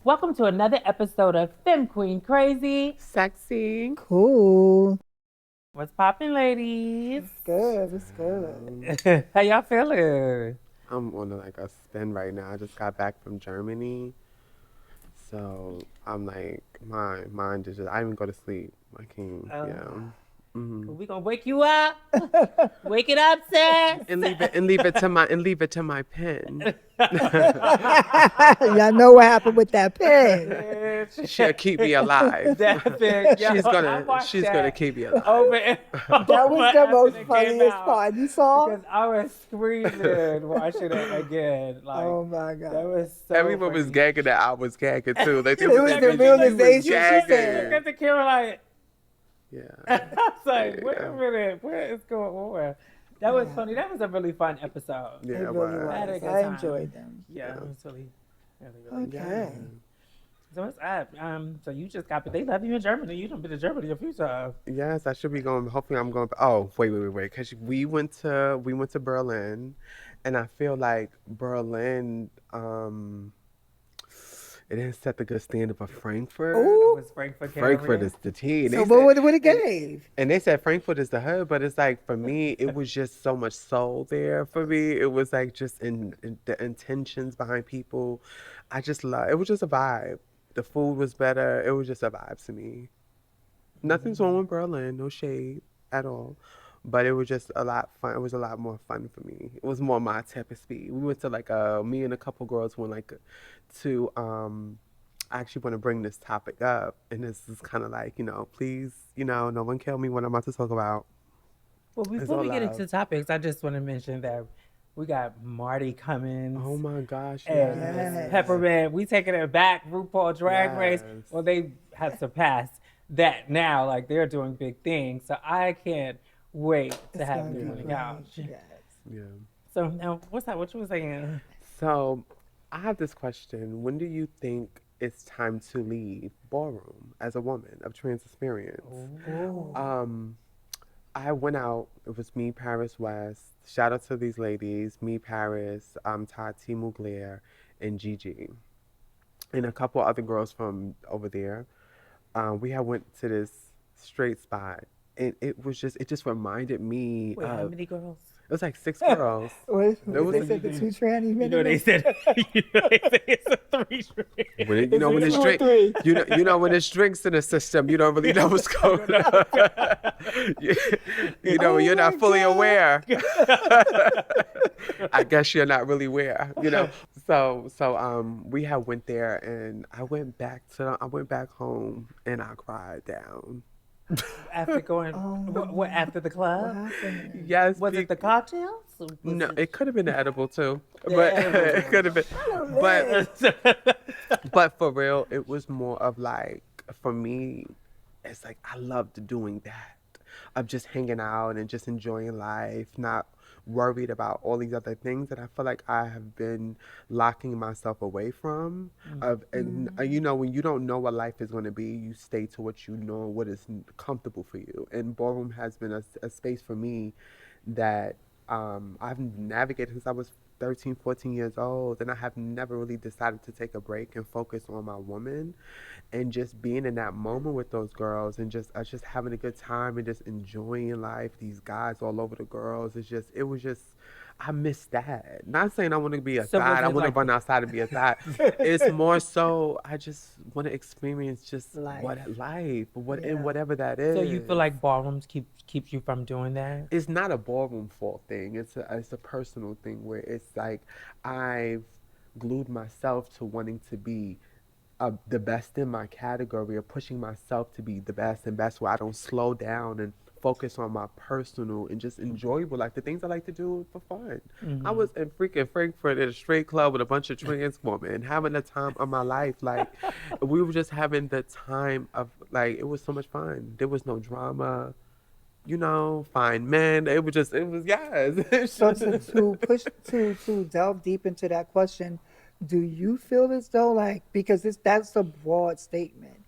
Welcome to another episode of Femme Queen Crazy. Sexy. Cool. What's poppin', ladies? It's good. How y'all feeling? I'm on like a spin right now. I just got back from Germany. So I'm like, my mind is just, I didn't even go to sleep. I can't, yeah. Mm-hmm. We gonna wake you up. Wake it up, sis. And leave it to my pen. Y'all know what happened with that pen. She'll keep me alive. She's gonna keep me alive. That was the most funniest part. You saw? Because I was screaming watching it again. Like, oh my God. That was so Everyone funny. was gagging that I was gagging too. Like, It was the realization she said. Look at the camera like, yeah. I was like, wait a minute, what is going on? That was funny. That was a really fun episode. Yeah, It it really was. I had a was. good I time. enjoyed them. Yeah, it was really good. Okay. So what's up? So you just got, but they love you in Germany. You done been to Germany a few times. Yes, I should be going. Hopefully, I'm going. Oh, wait. Because we went to Berlin, and I feel like Berlin, it didn't set the good standard for Frankfurt. Ooh. Was Frankfurt Is the tea. So what it gave? And they said Frankfurt is the hood, but it's like, for me, it was just so much soul there for me. It was like just in the intentions behind people. I just love, it was just a vibe. The food was better. It was just a vibe to me. Nothing's wrong with Berlin, no shade at all. But it was just a lot fun. It was a lot more fun for me. It was more my type of speed. We went to like me and a couple girls went like to I actually want to bring this topic up, and this is kind of like, please, no one kill me what I'm about to talk about. Well, before we get into topics, I just want to mention that we got Marti Cummings. Oh my gosh, and yes. Peppermint. We taking it back. RuPaul Drag Race. Yes. Well, they have surpassed that now. Like, they're doing big things. So I can't wait to have gonna them be on the great. couch. Yes. Yeah. So now, what's that? What you were saying? So I have this question. When do you think it's time to leave ballroom as a woman of trans experience? Ooh. I went out. It was me, Paris West. Shout out to these ladies. Me, Paris, Tati Mugler, and Gigi. And a couple other girls from over there. We had went to this straight spot. And it just reminded me Wait, how of, many girls? it was like 6 girls. What, was they a- said the two trannies. You know they said it's a 3-string. When when It's it's drink, three. when there's drinks in the system, you don't really know what's going on. You're not fully aware. I guess you're not really aware, So we had went there, and I went back home, and I cried down. After going, what after the What club? happened? Yes, Was it the cocktails? Or was no, it could have been the edible too, Yeah, but edible. it could have been. But for real, it was more of like, for me, it's like I loved doing that, of just hanging out and just enjoying life, not worried about all these other things that I feel like I have been locking myself away from. And when you don't know what life is going to be, you stay to what you know, what is comfortable for you. And ballroom has been a space for me that I've navigated since I was 13, 14 years old, and I have never really decided to take a break and focus on my woman, and just being in that moment with those girls, and just having a good time and just enjoying life. These guys all over the girls. It was just, I miss that. Not saying I want to be a So was thot. I it want to like- run outside and be a thot. It's more so I just want to experience just Life. and whatever that is. So you feel like ballrooms keep you from doing that? It's not a ballroom fault thing. It's a personal thing where it's like I've glued myself to wanting to be the best in my category, or pushing myself to be the best and best, where I don't slow down and focus on my personal and just enjoyable, like the things I like to do for fun. I was in freaking Frankfurt at a straight club with a bunch of trans women, having the time of my life. Like, we were just having the time of, like, it was so much fun. There was no drama. Fine men. It was yes. So to delve deep into that question, do you feel as though, like, because that's a broad statement,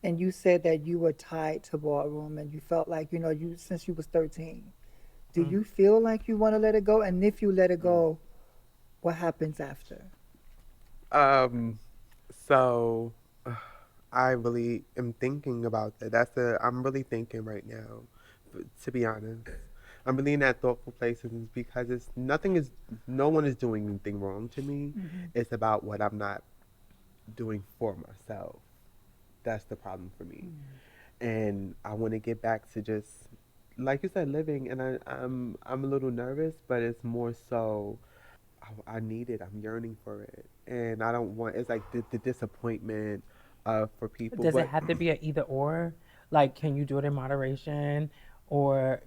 and you said that you were tied to ballroom and you felt like, you since you was 13, do you feel like you want to let it go? And if you let it go, what happens after? So I really am thinking about that. I'm really thinking right now, to be honest. I'm really in that thoughtful place and because no one is doing anything wrong to me. It's about what I'm not doing for myself. That's the problem for me. And I want to get back to just, like you said, living. And I'm a little nervous, but it's more so I need it. I'm yearning for it, and I don't want. It's like the disappointment for people. Does it But have to be an either or? Like, can you do it in moderation, or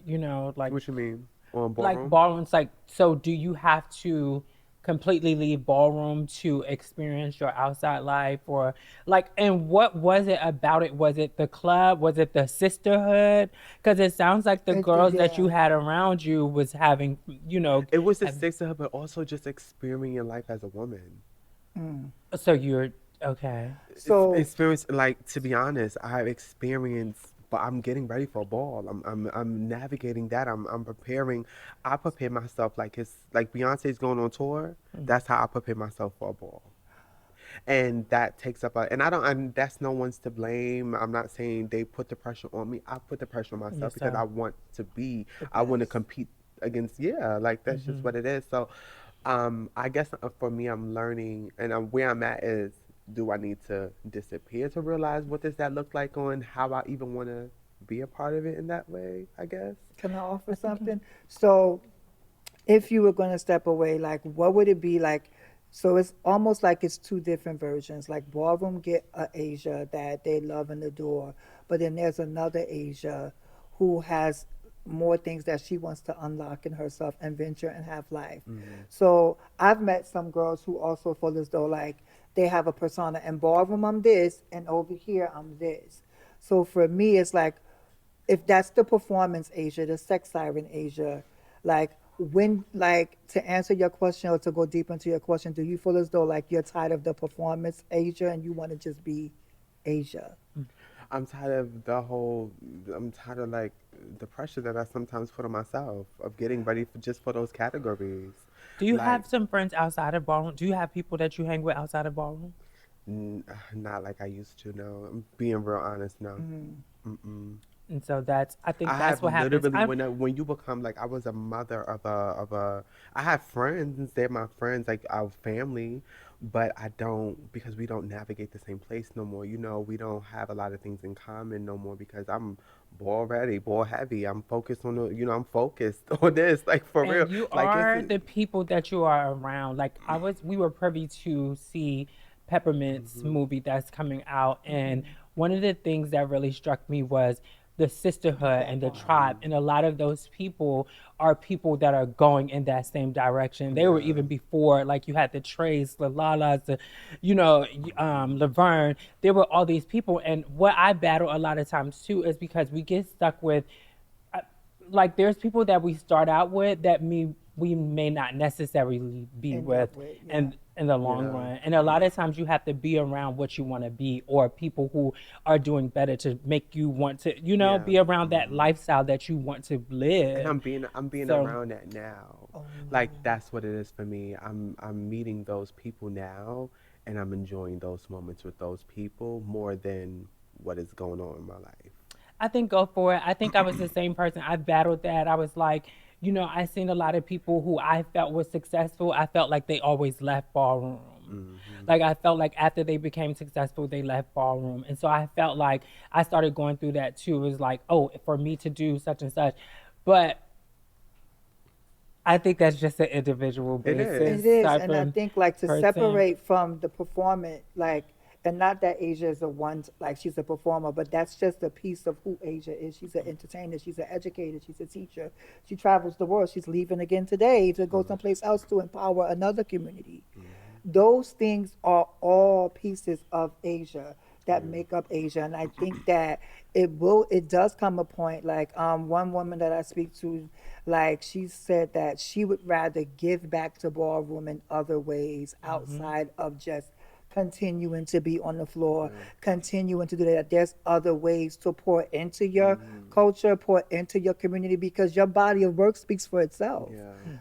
what you mean on like ballroom? ballrooms? Like, so do you have to completely leave ballroom to experience your outside life, or like? And what was it about it? Was it the club? Was it the sisterhood? Because it sounds like the girls that you Yeah. had around you was having, It was the have, sisterhood, but also just experiencing life as a woman. so you're okay. So Experience, like, to be honest, I've experienced. But I'm getting ready for a ball. I'm navigating that. I'm preparing. I prepare myself like it's like Beyonce's going on tour. That's how I prepare myself for a ball. And that takes up a and I don't and that's no one's to blame. I'm not saying they put the pressure on me. I put the pressure on myself because Yourself. I want to be the I want to best. compete against, yeah, like that's just Hmm. what it is. So I guess for me I'm learning and where I'm at is, do I need to disappear to realize what does that look like on how I even want to be a part of it in that way, I guess. Can I offer I think. something? So if you were going to step away, like what would it be like? So it's almost like it's two different versions. Like ballroom get a Asia that they love and adore, but then there's another Asia who has more things that she wants to unlock in herself and venture and have life. Mm, So I've met some girls who also feel as though like they have a persona in ballroom I'm this and over here I'm this. So for me it's like if that's the performance Asia, the sex siren Asia, like when like to answer your question or to go deep into your question, do you feel as though like you're tired of the performance Asia and you want to just be Asia? I'm tired of the whole. I'm tired of like the pressure that I sometimes put on myself of getting ready for just for those categories. Do you Like, have some friends outside of ballroom? Do you have people that you hang with outside of ballroom? not like I used to. No, I'm being real honest. No. Mm-mm. And so I think I that's have what happens. literally when you become like I was a mother of a I have friends, they're my friends, like our family, but I don't because we don't navigate the same place no more. We don't have a lot of things in common no more because I'm ball ready, ball heavy. I'm focused on I'm focused on this, like for real. And you Like it's are the people that you are around. Like we were privy to see Peppermint's hmm movie that's coming out, and one of the things that really struck me was the sisterhood That and the part. tribe, and a lot of those people are people that are going in that same direction. They were yeah. even before, like you had the Trace, the Lalas, Laverne. There were all these people, and what I battle a lot of times too is because we get stuck with like there's people that we start out with that we may not necessarily be End with up with, yeah. and in the long Yeah. run. And a lot of times you have to be around what you want to be or people who are doing better to make you want to, Yeah. be around that hmm lifestyle that you want to And live. I'm being So around that now. Oh, Like that's what it is for me. I'm meeting those people now and I'm enjoying those moments with those people more than what is going on in my life. I think go for it. I think I was the same person. I battled that. I was like, I seen a lot of people who I felt was successful. I felt like they always left ballroom. hmm Like I felt like after they became successful, they left ballroom. And so I felt like I started going through that too. It was like, oh, for me to do such and such. But I think that's just an individual It is. basis it is, type and I of think like to person. separate from the performance, like, and not that Asia is a one, like she's a performer, but that's just a piece of who Asia is. She's an entertainer, she's an educator, she's a teacher. She travels the world. She's leaving again today to go someplace else to empower another community. Those things are all pieces of Asia that Yeah. make up Asia, and I think that it does come a point like one woman that I speak to, like she said that she would rather give back to ballroom in other ways outside of just continuing to be on the floor, continuing to do that. There's other ways to pour into your culture, pour into your community, because your body of work speaks for itself.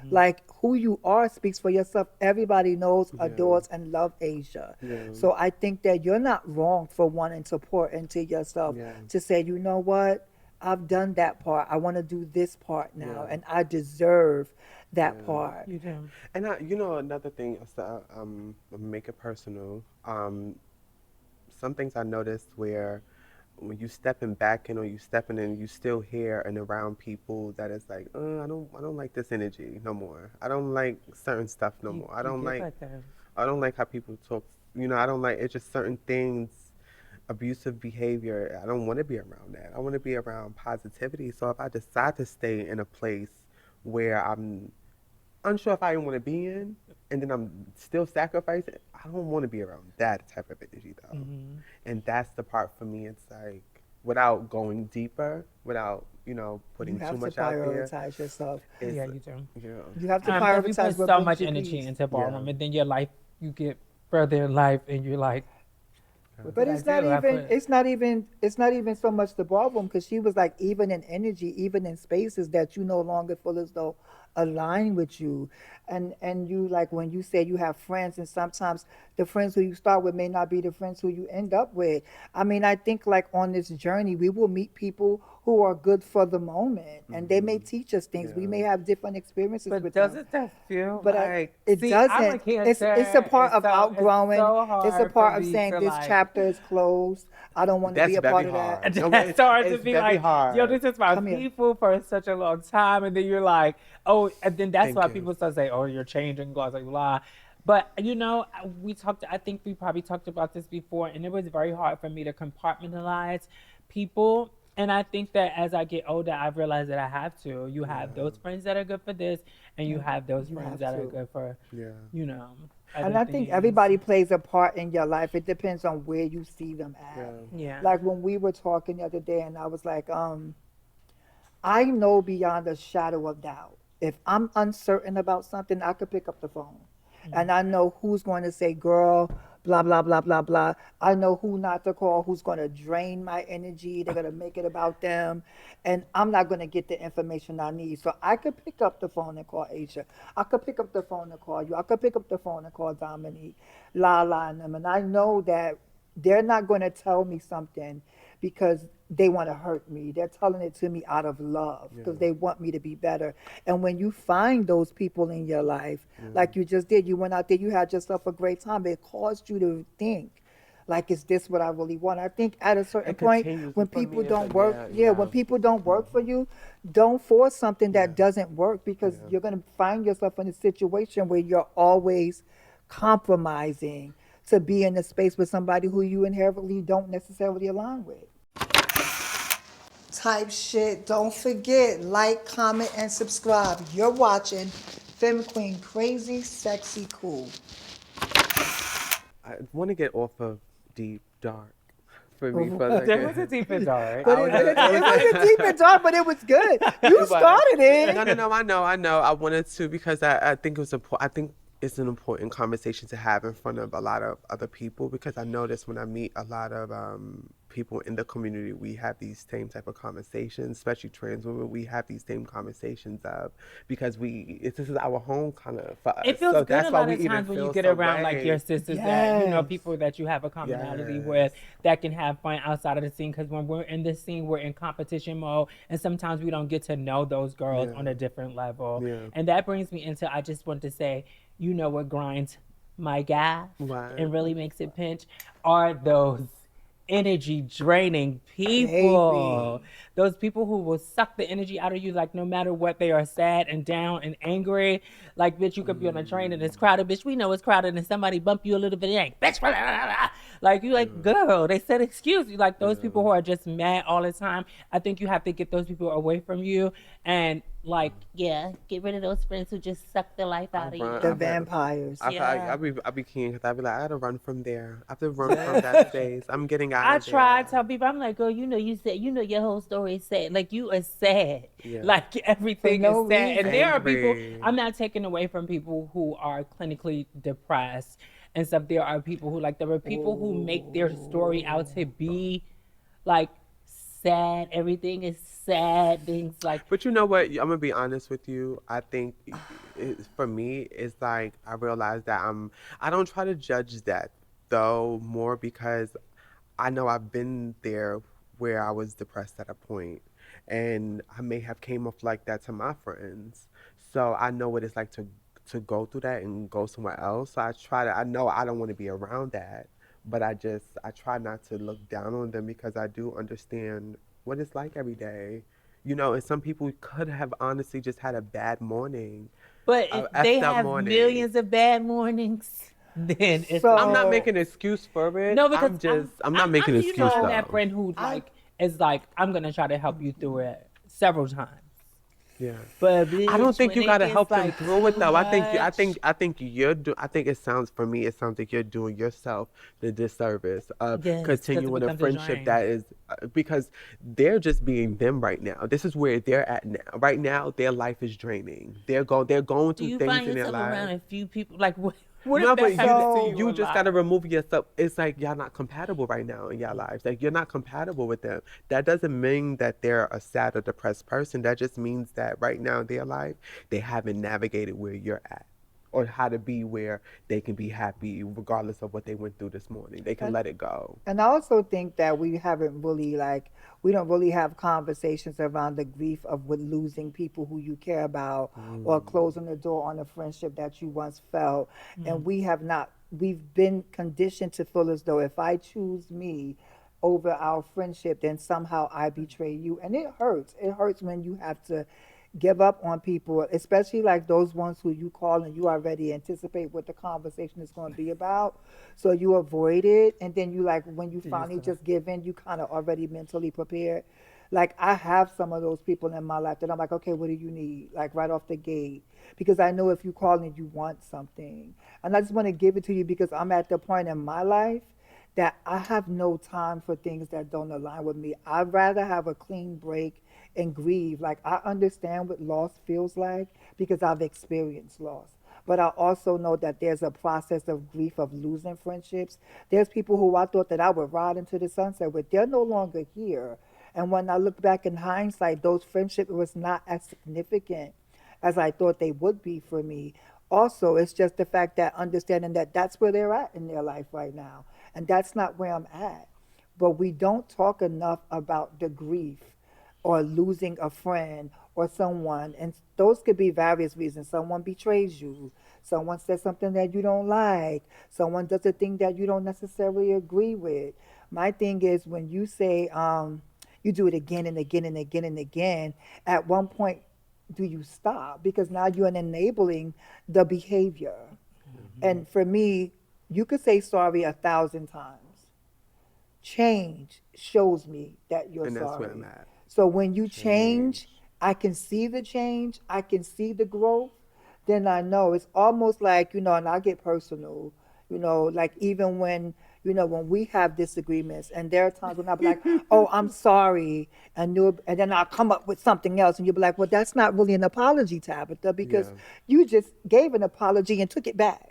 Like who you are speaks for yourself. Everybody knows, adores, and loves Asia. So I think that you're not wrong for wanting to pour into yourself, to say, you know what, I've done that part. I want to do this part now, and I deserve that part. You do. And another thing is that make it personal. Some things I noticed where when you stepping back in or you stepping in, you still here and around people that is like, I don't like this energy no more. I don't like certain stuff no more. I don't like how people talk. I don't like, it's just certain things, abusive behavior. I don't want to be around that. I want to be around positivity. So if I decide to stay in a place where I'm unsure if I want to be in, and then I'm still sacrificing, I don't want to be around that type of energy though. And that's the part for me. It's like, without going deeper, without putting too much out there. You have to prioritize yourself. Yeah, you do. You have to prioritize. You put what so brings much you energy peace. into ballroom, and then your life, you get further in life, and you're like, but it's not even so much the ballroom, because she was like, even in energy, even in spaces that you no longer feel as though align with you, and you, like when you say you have friends, and sometimes the friends who you start with may not be the friends who you end up with. I mean, I think like on this journey we will meet people who are good for the moment, and they may teach us things. We may have different experiences but with doesn't them. that feel But like it see, doesn't. I'm a Cancer, It's a part of outgrowing. It's a part of me saying to, this like, chapter is closed. I don't want to be a part of that. That's hard to it's be very like, hard. yo, this is my Come here. people for such a long time, and then you're like, oh, and then that's Thank why you. people start saying, oh, you're changing, blah, blah, blah. But I think we probably talked about this before, and it was very hard for me to compartmentalize people. And I think that as I get older, I've realized that I have to. You have those friends that are good for this, and you have those friends that are good for, And I think everybody plays a part in your life. It depends on where you see them at. Yeah. Like when we were talking the other day, and I was like, I know beyond a shadow of doubt, if I'm uncertain about something, I could pick up the phone. And I know who's going to say, girl, blah, blah, blah, blah, blah. I know who not to call, who's going to drain my energy. They're going to make it about them. And I'm not going to get the information I need. So I could pick up the phone and call Asia. I could pick up the phone and call you. I could pick up the phone and call Dominique, Lala, and them. And I know that they're not going to tell me something because they want to hurt me. They're telling it to me out of love because they want me to be better. And when you find those people in your life, like you just did, you went out there, you had yourself a great time. It caused you to think, like, is this what I really want? I think at a certain point, when people don't work, when people don't work for you, don't force something that doesn't work, because you're going to find yourself in a situation where you're always compromising to be in a space with somebody who you inherently don't necessarily align with. Type shit. Don't forget, like, comment, and subscribe. You're watching Femme Queen Crazy Sexy Cool. I want to get off of deep dark for me. For There was a deep and dark. But it wasn't deep and dark, but it was good. You started it. No, I know. I wanted to, because I think it was important. I think it's an important conversation to have in front of a lot of other people, because I notice when I meet a lot of people in the community, we have these same type of conversations, especially trans women. We have these same conversations because this is our home kind of. It feels good a lot of times when you get around like your sisters, that people that you have a commonality with, that can have fun outside of the scene. Because when we're in this scene, we're in competition mode, and sometimes we don't get to know those girls on a different level. And that brings me into, I just want to say, you know what grinds my gas and really makes it pinch are those energy draining people. Baby. Those people who will suck the energy out of you, like no matter what, they are sad and down and angry. Like, bitch, you could be on a train and it's crowded. Bitch, we know it's crowded, and somebody bump you a little bit, it ain't bitch. Like, you like, girl, they said excuse you. Like, those people who are just mad all the time, I think you have to get those people away from you. And like, get rid of those friends who just suck the life out of you. The vampires. I be keen, because I be like, I gotta run from there. I have to run from that space. I'm getting out of there. I try to tell people, I'm like, girl, you said, your whole story is sad. Like, you are sad. Like, everything is sad. And there are people, I'm not taking away from people who are clinically depressed and stuff. There are people who like, there are people who make their story out to be like sad. Everything is sad. Things like, But you know what? I'm gonna be honest with you. I think for me, it's like I realize that I don't try to judge that though, more because I know I've been there where I was depressed at a point, and I may have came off like that to my friends. So I know what it's like to go through that and go somewhere else. So I know I don't want to be around that, but I try not to look down on them because I do understand what it's like every day. You know, and some people could have honestly just had a bad morning, but a if they effed up have morning. millions of bad mornings, then it's So- I'm not making an excuse for it. no, because I'm not making an you excuse know, I'm though. that friend who like is like, I'm gonna try to help you through it several times. Yeah. But I don't think you gotta help them like through it though. I think it sounds like you're doing yourself the disservice of Yes, 'cause it continuing a becomes a friendship drain. that is because they're just being them right now. This is where they're at now. Right now, their life is draining. They're going Do through you things find in their yourself around lives. a few people like what No, if but that happens to you in just life? gotta remove yourself. It's like y'all not compatible right now in your lives. Like you're not compatible with them. That doesn't mean that they're a sad or depressed person. That just means that right now in their life, they haven't navigated where you're at, or how to be where they can be happy regardless of what they went through this morning. They can let it go. And I also think that we haven't really we don't really have conversations around the grief of with losing people who you care about or closing the door on a friendship that you once felt. And we've been conditioned to feel as though if I choose me over our friendship, then somehow I betray you. And it hurts. It hurts when you have to give up on people, especially like those ones who you call and you already anticipate what the conversation is going to be about. So you avoid it. And then you like, when you finally just give in, you kind of already mentally prepared. Like I have some of those people in my life that I'm like, okay, what do you need? Like right off the gate. Because I know if you call and you want something. And I just want to give it to you because I'm at the point in my life that I have no time for things that don't align with me. I'd rather have a clean break and grieve. Like I understand what loss feels like because I've experienced loss. But I also know that there's a process of grief of losing friendships. There's people who I thought that I would ride into the sunset with. They're no longer here. And when I look back in hindsight, those friendships was not as significant as I thought they would be for me. Also, it's just the fact that understanding that that's where they're at in their life right now. And that's not where I'm at. But we don't talk enough about the grief or losing a friend or someone. And those could be various reasons. Someone betrays you. Someone says something that you don't like. Someone does a thing that you don't necessarily agree with. My thing is when you say you do it again and again and again and again, at one point, do you stop? Because now you're enabling the behavior. And for me, you could say sorry 1,000 times. Change shows me that you're And sorry. that's where I'm at. So when you change, I can see the change, I can see the growth, then I know. It's almost like, and I get personal, like even when, when we have disagreements, and there are times when I'll be like, oh, I'm sorry, and then I'll come up with something else, and you'll be like, well, that's not really an apology, Tabytha, because you just gave an apology and took it back.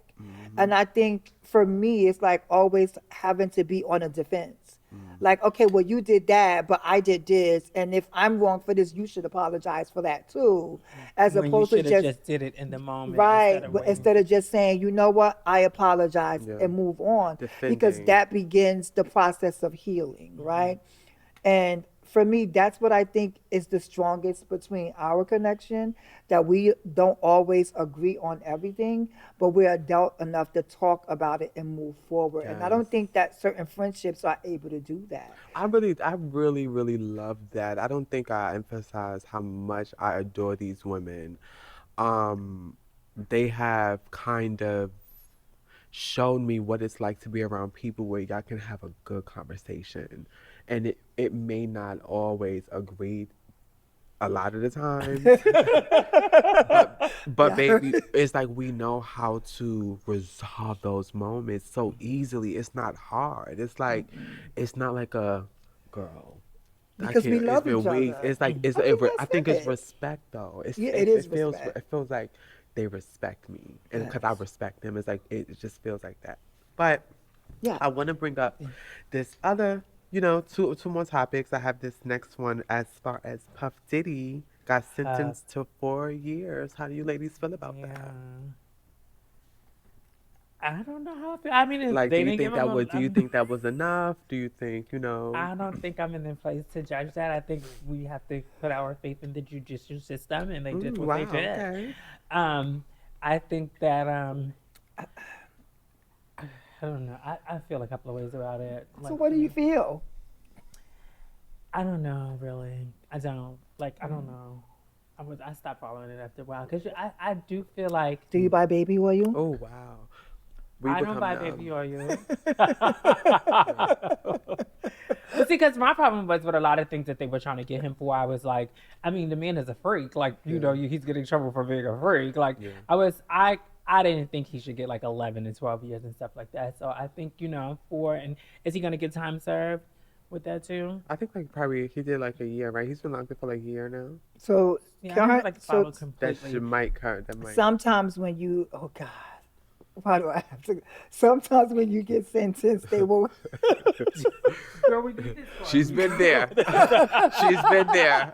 And I think for me, it's like always having to be on a defense. Like, okay, well, you did that, but I did this. And if I'm wrong for this, you should apologize for that too. As when opposed you to just did it in the moment. right, Instead of instead of just saying, you know what, I apologize and move on. Because Defending. that begins the process of healing, right? And for me, that's what I think is the strongest between our connection, that we don't always agree on everything, but we're adult enough to talk about it and move forward. And I don't Yes. think that certain friendships are able to do that. I really, really love that. I don't think I emphasize how much I adore these women. They have kind of shown me what it's like to be around people where y'all can have a good conversation. And it may not always agree a lot of the time. But baby, it's like we know how to resolve those moments so easily. It's not hard. It's like it's not like a girl. Because we love it's each been weeks. other. It's like I I think it's it. respect though. It is feels respect. it feels like they respect me, and because I Yes. respect them, it's like it just feels like that. But Yeah. I want to bring up this other, two more topics. I have this next one as far as Puff Diddy got sentenced to 4 years. How do you ladies feel about that? I don't know how I feel. I mean, Like, they do you didn't think give him that was? Do you think that was enough? Do you think I don't think I'm in the place to judge that. I think we have to put our faith in the judicial system, and they did what they did. Okay. I think that I don't know. I feel a couple of ways about it. So what do you feel? I don't know, really. I don't. I don't know. I stopped following it after a while because I do feel like. Do you buy baby oil? Oh wow. I don't buy baby oil. But see, because my problem was with a lot of things that they were trying to get him for. I was like, I mean, the man is a freak. Like, he's getting in trouble for being a freak. Like, I didn't think he should get like 11 and 12 years and stuff like that. So I think, 4, and is he going to get time served with that too? I think probably he did like a year, right? He's been locked up for like a year now. So, that might hurt. Sometimes when you, oh God. Why do I have to? Sometimes when you get sentenced, they will. Girl, we did this one. She's been there. She's been there.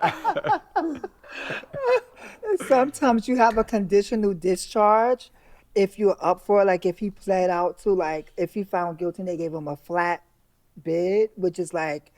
Sometimes you have a conditional discharge if you're up for it. Like if he pled out to, like, if he found guilty and they gave him a flat bid, which is like,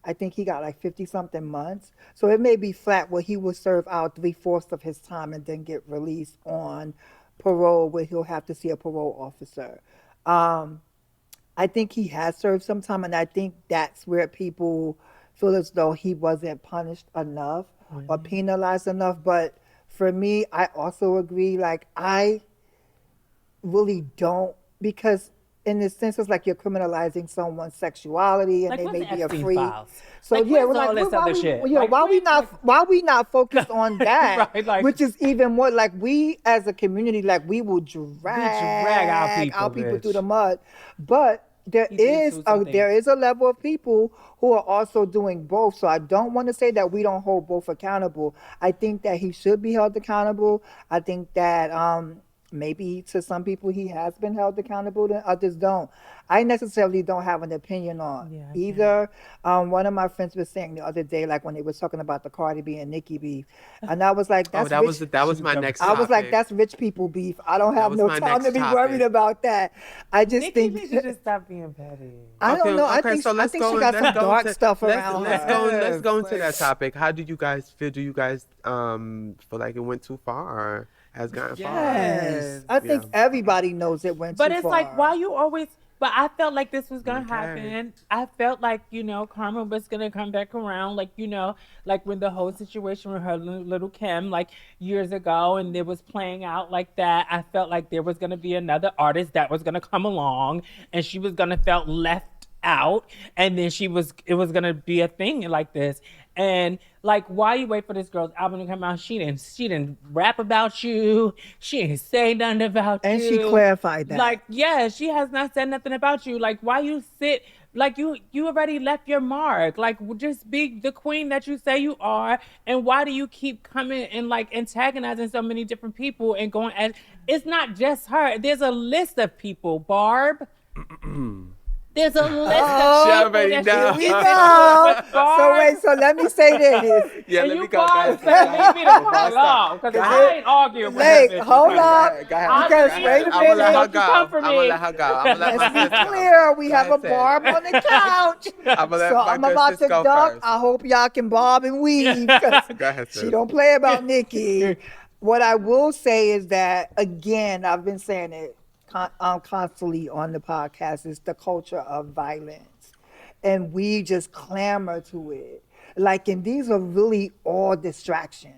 I think he got like 50-something months. So it may be flat where he will serve out 3/4 of his time and then get released on parole, where he'll have to see a parole officer. I think he has served some time, and I think that's where people feel as though he wasn't punished enough or penalized enough. But for me, I also agree. Like, I really don't, because in the sense it's like you're criminalizing someone's sexuality and they may be a freak. So we're like, why we not focused on that? Right, which is even more like, we as a community, like, we will drag our people through the mud. But there is a level of people who are also doing both. So I don't want to say that we don't hold both accountable. I think that he should be held accountable. I think that maybe to some people he has been held accountable, to others don't. I necessarily don't have an opinion on either. One of my friends was saying the other day, like when they were talking about the Cardi B and Nicki beef, and I was like, that was my next topic. I was like, that's rich people beef. I don't have no time to be worried about that. I just think Nicki should just stop being petty. I don't know. I think she got some dark stuff around her. Let's go into that topic. How do you guys feel? Do you guys feel like it went too far? Or has gotten far? Yes. I think everybody knows it went too far. But it's like, why you always... But I felt like this was going to happen. I felt like, karma was going to come back around. Like, like when the whole situation with her little Kim, like years ago, and it was playing out like that, I felt like there was going to be another artist that was going to come along and she was going to felt left out. And then it was going to be a thing like this. And like, why you wait for this girl's album to come out? She didn't rap about you. She didn't say nothing about you. And she clarified that. Like, yeah, she has not said nothing about you. Like, why you sit? Like, you already left your mark. Like, just be the queen that you say you are. And why do you keep coming and like antagonizing so many different people and going at? It's not just her. There's a list of people, Barb. There's a list of people. Here we go. So let me say this. Yeah, let me go. Leave me the fuck alone, because I ain't arguing with her. Hold up. Because wait a minute. I'm gonna let her go. Let's be clear. We have a Barb on the couch. I'm about to duck. I hope y'all can bob and weave. Go ahead, sis. She don't play about Nicki. What I will say is that, again, I've been saying it constantly on the podcast, is the culture of violence, and we just clamor to it. Like, and these are really all distractions.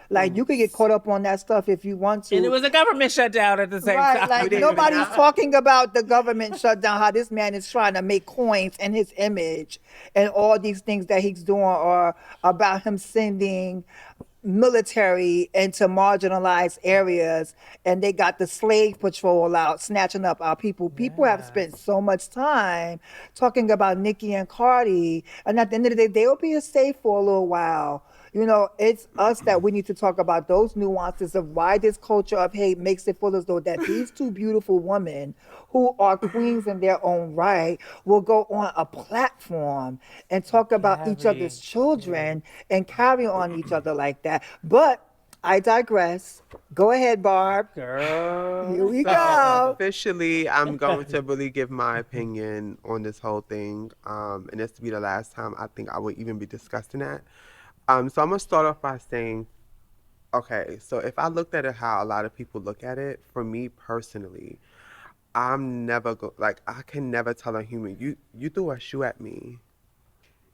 Like, you could get caught up on that stuff if you want to. And it was a government shutdown at the same time. Like, nobody's talking about the government shutdown, how this man is trying to make coins in his image, and all these things that he's doing, or about him sending military into marginalized areas, and they got the slave patrol out snatching up our people. People have spent so much time talking about Nicki and Cardi, and at the end of the day, they'll be safe for a little while. it's us that we need to talk about those nuances of why this culture of hate makes it feel as though that these two beautiful women who are queens in their own right will go on a platform and talk about each other's children and carry on each other like that. But I digress. Go ahead, Barb. Girl. Here we go. Officially, I'm going to really give my opinion on this whole thing. And this to be the last time I think I would even be discussing that. So I'm going to start off by saying, okay, so if I looked at it how a lot of people look at it, for me personally, I'm never I can never tell a human, you threw a shoe at me.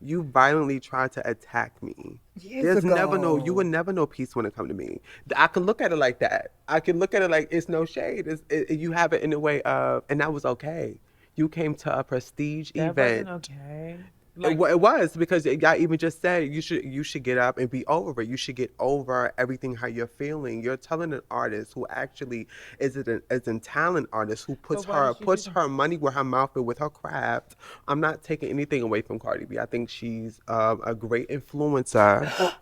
You violently tried to attack me. You would never know peace when it come to me. I can look at it like that. I can look at it like it's no shade. You have it in a way of, and that was okay. You came to a prestige event. Wasn't okay. It was, because y'all even just said you should get up and be over it. You should get over everything how you're feeling. You're telling an artist who actually is a talent artist who puts her money where her mouth is with her craft. I'm not taking anything away from Cardi B. I think she's a great influencer.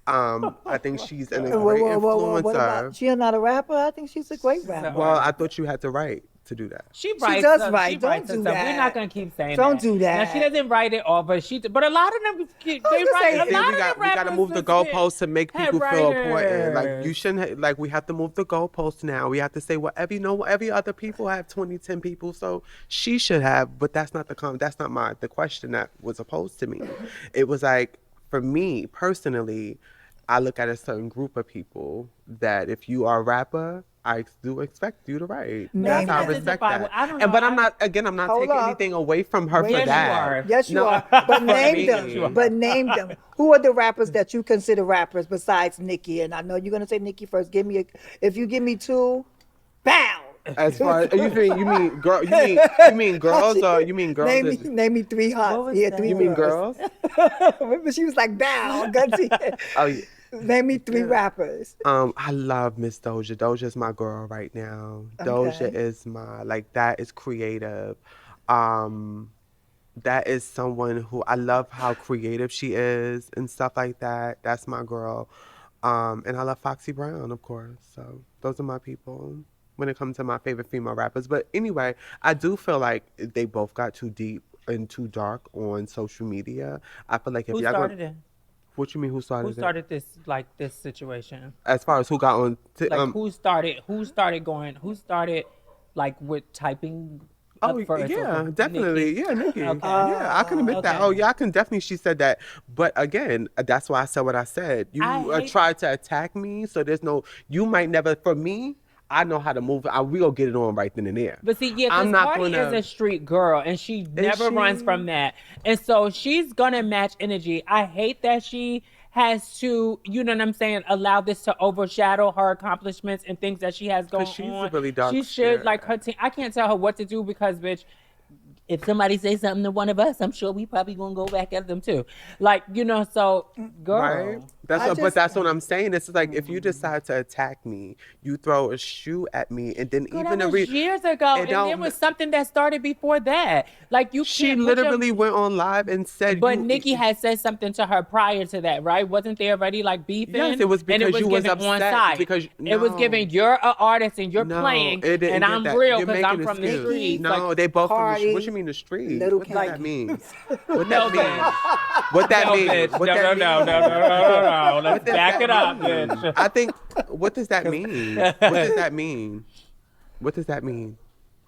I think she's a great influencer. What about, she not a rapper? I think she's a great rapper. Well, I thought you had to write to do that. She does write. Don't do that. We're not gonna keep saying Don't that. do that. Now, she doesn't write it all, but but a lot of them they write. A lot of them we got to move the goalposts to make people feel important. Like you shouldn't. Like we have to move the goalposts now. We have to say whatever every other people have 10 people, so she should have. But that's not the question that was posed to me. It was like, for me personally, I look at a certain group of people that if you are a rapper, I do expect you to write. That's how I respect that. I'm not taking anything away from her for that. Yes, you are. But name them. But name them. Who are the rappers that you consider rappers besides Nicki? And I know you're gonna say Nicki first. If you give me two, bow. As far as you mean girls or you mean girls? Name me three hot. Yeah, you mean girls? Remember, she was like, bow, gutsy. Oh yeah. Name me three rappers. I love Miss Doja. Doja's my girl right now. Okay. Doja is that is creative. That is someone who I love how creative she is and stuff like that. That's my girl. And I love Foxy Brown, of course. So those are my people when it comes to my favorite female rappers. But anyway, I do feel like they both got too deep and too dark on social media. I feel like if Who y'all started it? What you mean? Who started this situation? As far as who got on, who started with typing? Yeah, definitely. Nicki. Yeah, Nicki. Okay. Yeah, I can admit that. Oh, yeah, I can definitely. She said that, but again, that's why I said what I said. You tried to attack me, so there's no. You might never. For me, I know how to move. We gonna get it on right then and there. But see, because Cardi is a street girl, and she never runs from that. And so she's gonna match energy. I hate that she has to, you know what I'm saying, allow this to overshadow her accomplishments and things that she has going on. She's a really dark. She should, her team. I can't tell her what to do because, bitch, if somebody says something to one of us, I'm sure we probably gonna go back at them too. So girl. Right? That's what I'm saying. It's like if you decide to attack me, you throw a shoe at me, and then that was years ago, and there was something that started before that. She literally went on live and said. But Nicki had said something to her prior to that, right? Wasn't they already beefing? Yes, it was because you was upset. On side. Because it was giving you're an artist and you're playing, and I'm real because I'm from the streets. No, they both from the streets. What you mean the streets? What does that mean? What that mean? What that mean? No. Let's back it up, bitch. I think. What does that mean? What does that mean?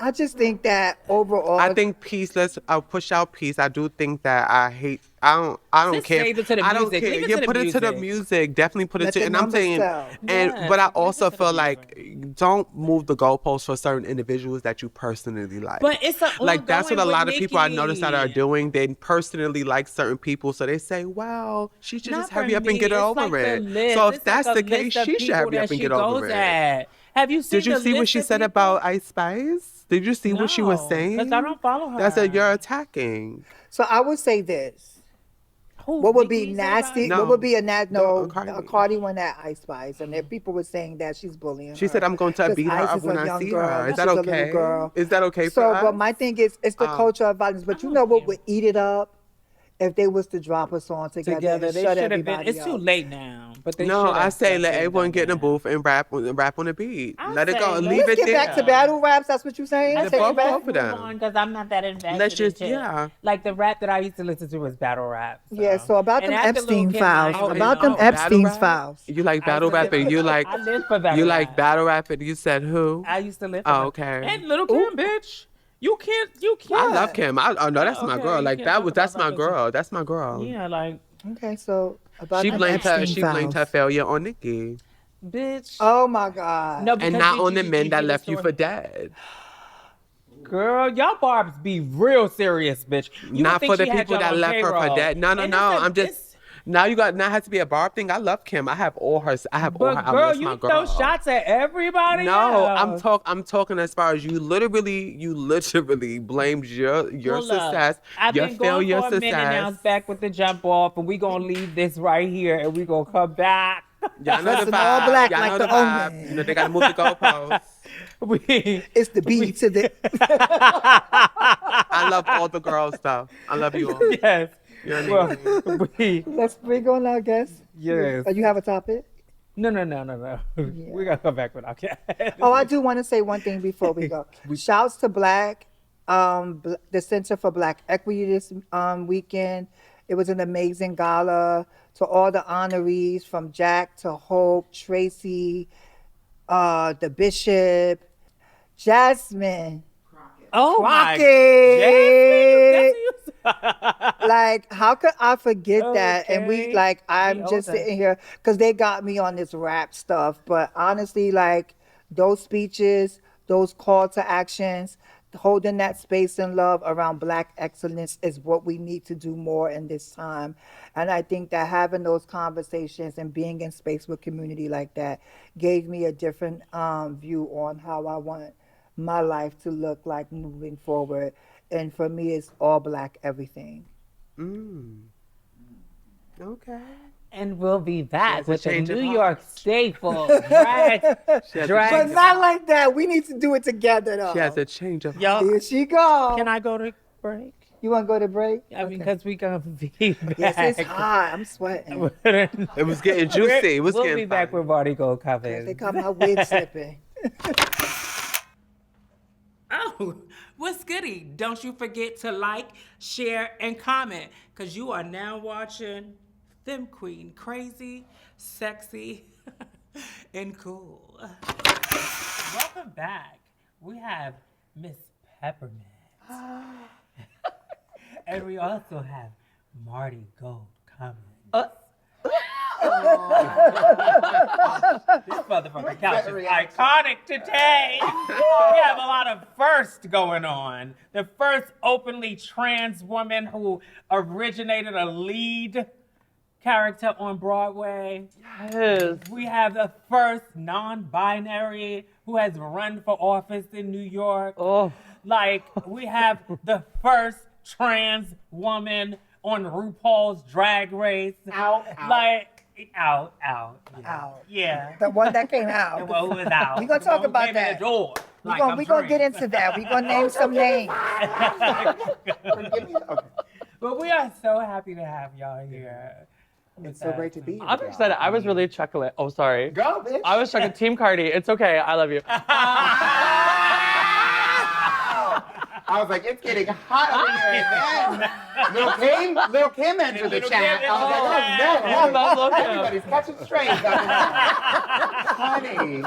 I just think that overall, I think peace. I'll push out peace. I do think that I don't care. I don't care. Yeah, put it to the music. Definitely put it to. And I'm saying, but I also feel like don't move the goalposts for certain individuals that you personally like. But it's that's what a lot of people I noticed that are doing. They personally like certain people, so they say, "Well, she should just hurry up and get it over it." So if that's the case, she should hurry up and get over it. Have you seen? Did you see what she said about Ice Spice? Did you see what she was saying? Because I don't follow her. That's that you're attacking. So I would say this. What would be nasty? What would be a Cardi won that Ice Spice, and there people were saying that she's bullying. She said, "I'm going to beat her up when I see her." Is that okay? Is that okay for us? But my thing is, it's the culture of violence. But you know what would eat it up? if they was to drop a song together and They shut should have been. everybody It's too up. late now, but they No, should I have say let definitely everyone done get in the that. booth and rap on the beat. I Let it say go. let's Leave Let's it get there. back to battle raps. That's what you're saying? I The Take say it back. both of them. because I'm not that invested. Let's just into like the rap that I used to listen to was battle rap. Yeah, so about And them after Lil' Epstein Kim, files. I ain't About them really know. Epstein's Battle rap? files. You like I battle used to rapping? live- You like I live for battle you rap. like battle rapping? You said who? I used to live for Oh, battle- okay. And Little Kim, bitch. You can't. I love Kim. Oh no, that's my okay, girl. you Like can't that talk was about that's my that. girl. That's my girl. Yeah, like Okay, so about She them blamed Epstein her. She files. blamed her failure on Nikki, bitch. Oh my God. No, and because not did on the you men see that the left you story? for dead. Girl, y'all barbs be real serious, bitch. You Not think for the she had people y'all that on left her for payroll. dead. No. And I'm just. Now you got now has to be a Barb thing. I love Kim. I have all her. I have all her. But albums. girl, That's you my throw girl. shots at everybody. No, else. I'm talking as far as you literally blamed your Well, look, success, I've your been going failure for a minute now. success. It's back with the jump off, and we gonna leave this right here, and we gonna come back. Y'all know the Dressing all vibe. black Y'all like know the the vibe. Omen. You know they gotta move the goalposts. we, It's the B to the. I love all the girls though. I love you all. yes. You know what I mean? Well, we, Let's bring on our guest. yes. You have a topic? No. We gotta come back with our cat. Oh, I do want to say one thing before we go. Shouts to Black, the Center for Black Equity this weekend. It was an amazing gala. To all the honorees from Jack to Hope, Tracy, the Bishop, Jasmine. Oh my Crockett. Jasmine, Like, how could I forget that? And Okay. I'm We just owe that. sitting here because they got me on this rap stuff. But honestly, like, those speeches, those call to actions, holding that space and love around Black excellence is what we need to do more in this time. And I think that having those conversations and being in space with community like that gave me a different view on how I want my life to look like moving forward. And for me, it's all Black everything. Okay. And we'll be back has a with the change of New heart. York staple drag. She has, Drag- But not like that. We need to do it together, though. she has a change of Y'all, Here she go. can I go to break? You want to go to break? I mean, because we gonna be back. Yes, it's hot. I'm sweating. It was getting juicy. It was we'll getting be back fun. with Marti Gold They Cummings. got my wig slipping. Oh, what's goody? Don't you forget to like, share, and comment, because you are now watching Femme Queen, crazy, sexy, and cool. Welcome back. We have Miss Peppermint. And we also have Marti Gold Cummings. This motherfucking couch is iconic today. We have a lot of firsts going on. The first openly trans woman who originated a lead character on Broadway. Yes. We have the first non-binary who has run for office in New York. Oh. Like, we have the first trans woman on RuPaul's Drag Race. Out. Like, out. Yeah. Out. Yeah. The one that came out. Well, who was out? We gonna The talk one who about came in that. the door. We're gonna get into that. We're going to name some names. But we are so happy to have y'all here. It's so great to be here. I'm with excited. y'all. I was really chuckling. Oh, sorry. Go, bitch. I was chuckling. Team Cardi. It's okay. I love you. I was like, it's getting hot over here. And then Lil Kim entered the Lil' chat. Kim I was like, entered the oh chat. Oh, no. Lil' Kim. Everybody's catching strays. Honey.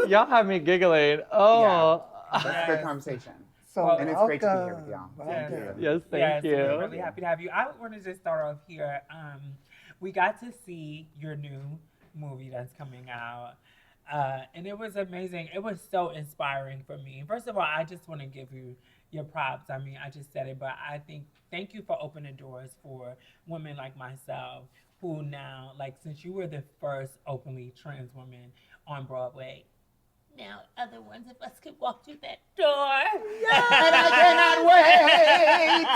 Y'all have me giggling. Oh. That's a good conversation. So And it's great to be here with y'all. welcome. Thank you. Yes, thank you. We're really happy to have you. I want to just start off here. We got to see your new movie that's coming out. And it was amazing. It was so inspiring for me. First of all, I just want to give you your props. I mean, I just said it, but I think thank you for opening doors for women like myself who now, like, since you were the first openly trans woman on Broadway, now other ones of us could walk through that door. And I cannot wait.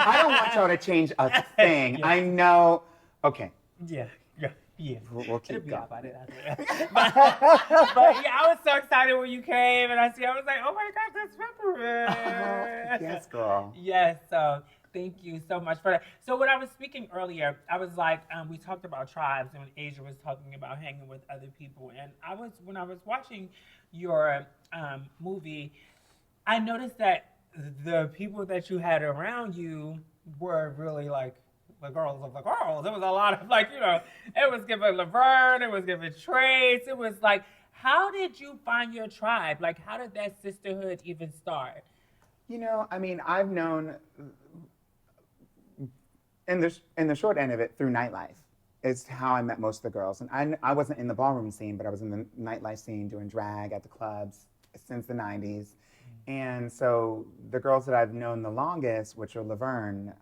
I don't want y'all to change a thing. Yeah. I know. Okay. Yeah. Yeah, We'll keep it'll be going. out by then. But yeah, I was so excited when you came, and I was like, oh my God, that's Peppermint. Yes, girl. Yes, so thank you so much for that. So when I was speaking earlier, I was like, we talked about tribes, and Asia was talking about hanging with other people, and when I was watching your movie, I noticed that the people that you had around you were really like the girls of the girls. There was a lot of like, it was giving Laverne, it was giving Trace. It was like, how did you find your tribe? Like, how did that sisterhood even start? I mean, I've known in the short end of it through nightlife. It's how I met most of the girls. And I wasn't in the ballroom scene, but I was in the nightlife scene doing drag at the clubs since the 90s. And so the girls that I've known the longest, which are Laverne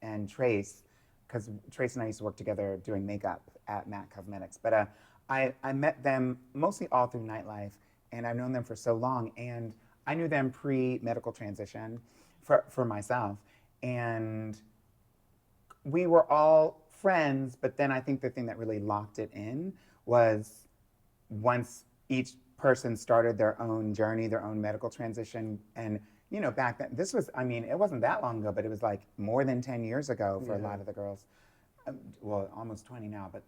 and Trace, because Trace and I used to work together doing makeup at MAC Cosmetics. But I met them mostly all through nightlife, and I've known them for so long. And I knew them pre-medical transition for myself. And we were all friends, but then I think the thing that really locked it in was once each person started their own journey, their own medical transition. And back then, it wasn't that long ago, but it was like more than 10 years ago for a lot of the girls. Well, almost 20 now, but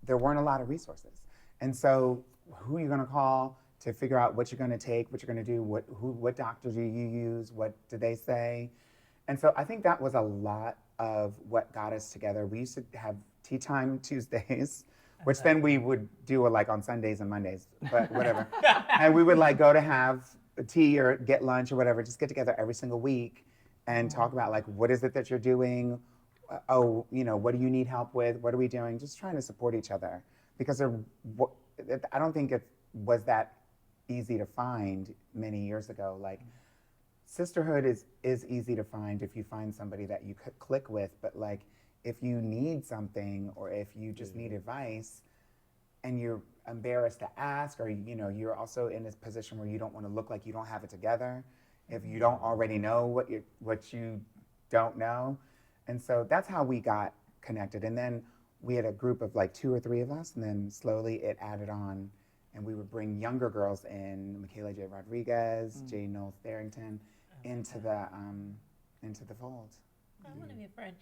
there weren't a lot of resources. And so who are you gonna call to figure out what you're gonna take, what you're gonna do, what doctors do you use, what do they say? And so I think that was a lot of what got us together. We used to have tea time Tuesdays, which then we would do like on Sundays and Mondays, but whatever. And we would like go to have tea or get lunch or whatever, just get together every single week and talk about like, what is it that you're doing? What do you need help with? What are we doing? Just trying to support each other, because I don't think it was that easy to find many years ago. Like, sisterhood is easy to find if you find somebody that you could click with, but like, if you need something or if you just need advice and you're embarrassed to ask, or you're also in this position where you don't want to look like you don't have it together, if you don't already know what you don't know. And so that's how we got connected. And then we had a group of like 2 or 3 of us, and then slowly it added on, and we would bring younger girls in, Michaela J. Rodriguez, J. Knowles Tharrington, into the fold. I want to be a friend.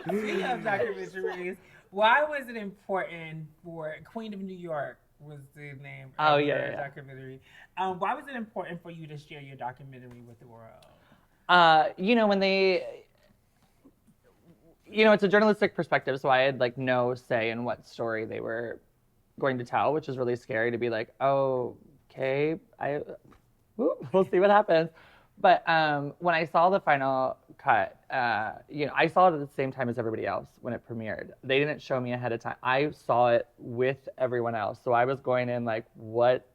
Speaking of documentaries, why was it important for Queen of New York was the name of the documentary? Why was it important for you to share your documentary with the world? When they, it's a journalistic perspective, so I had like no say in what story they were going to tell, which is really scary to be like, oh, okay, we'll see what happens. But when I saw the final cut, I saw it at the same time as everybody else when it premiered. They didn't show me ahead of time. I saw it with everyone else. So I was going in like, what